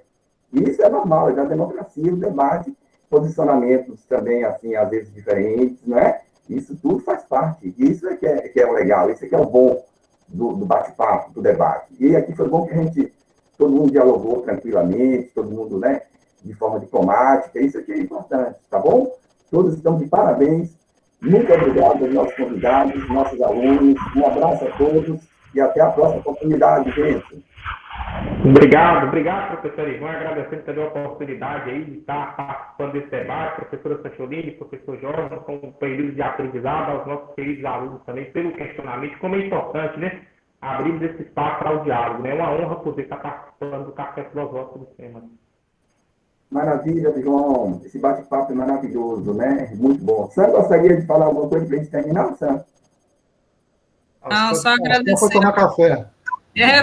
E isso é normal, é da democracia, o debate, posicionamentos também, assim, às vezes diferentes, né? Isso tudo faz parte, isso é que é o legal, isso é que é o bom do bate-papo, do debate. E aqui foi bom que todo mundo dialogou tranquilamente, todo mundo, né, de forma diplomática, isso aqui é importante, tá bom? Todos estão de parabéns. Muito obrigado aos nossos convidados, nossos alunos. Um abraço a todos e até a próxima oportunidade, gente. Obrigado, professor Ivan, agradecendo também a oportunidade aí de estar participando desse debate, professora Sancholini, professor Jorge, com um período de aprendizado, aos nossos queridos alunos também, pelo questionamento, como é importante, né, abrirmos esse espaço para o diálogo, né, é uma honra poder estar participando do Café Filosófico do tema. Maravilha, João, esse bate-papo é maravilhoso, né, muito bom. Sam, gostaria de falar alguma coisa para a gente terminar, Sam? Não, só agradecer. Foi tomar café.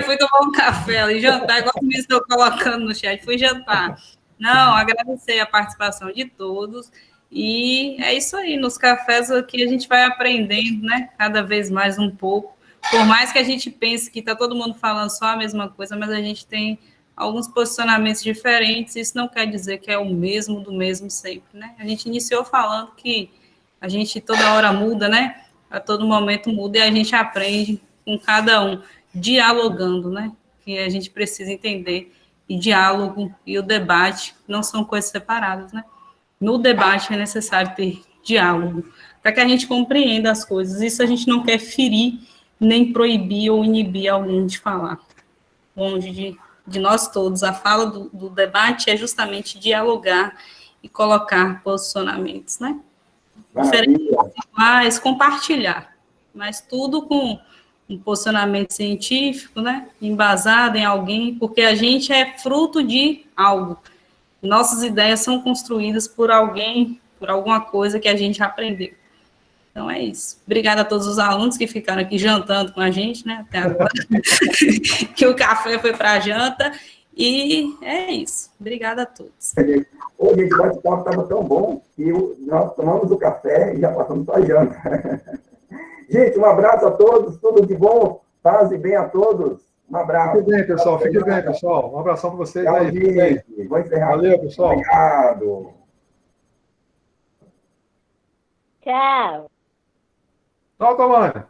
Fui tomar um café ali, jantar, igual me estou colocando no chat, fui jantar. Não, agradecer a participação de todos, e é isso aí, nos cafés aqui a gente vai aprendendo, né, cada vez mais um pouco, por mais que a gente pense que está todo mundo falando só a mesma coisa, mas a gente tem alguns posicionamentos diferentes, isso não quer dizer que é o mesmo do mesmo sempre, né, a gente iniciou falando que a gente toda hora muda, né, a todo momento muda, e a gente aprende com cada um, dialogando, né? Que a gente precisa entender. E diálogo e o debate não são coisas separadas, né? No debate é necessário ter diálogo, para que a gente compreenda as coisas. Isso a gente não quer ferir, nem proibir ou inibir alguém de falar. Longe de nós todos. A fala do debate é justamente dialogar e colocar posicionamentos, né? Diferentes, mas compartilhar. Mas tudo com um posicionamento científico, né, embasado em alguém, porque a gente é fruto de algo. Nossas ideias são construídas por alguém, por alguma coisa que a gente aprendeu. Então, é isso. Obrigada a todos os alunos que ficaram aqui jantando com a gente, né, até agora, que o café foi para a janta, e é isso. Obrigada a todos. Hoje o bate-papo estava tão bom que nós tomamos o café e já passamos para a janta. Gente, um abraço a todos, tudo de bom, paz e bem a todos. Um abraço. Fique bem, pessoal. Fique bem, pessoal. Um abração para vocês. Tchau, aí. gente. Vou encerrar. Valeu, pessoal. Obrigado. Tchau. Tchau, Tamanho.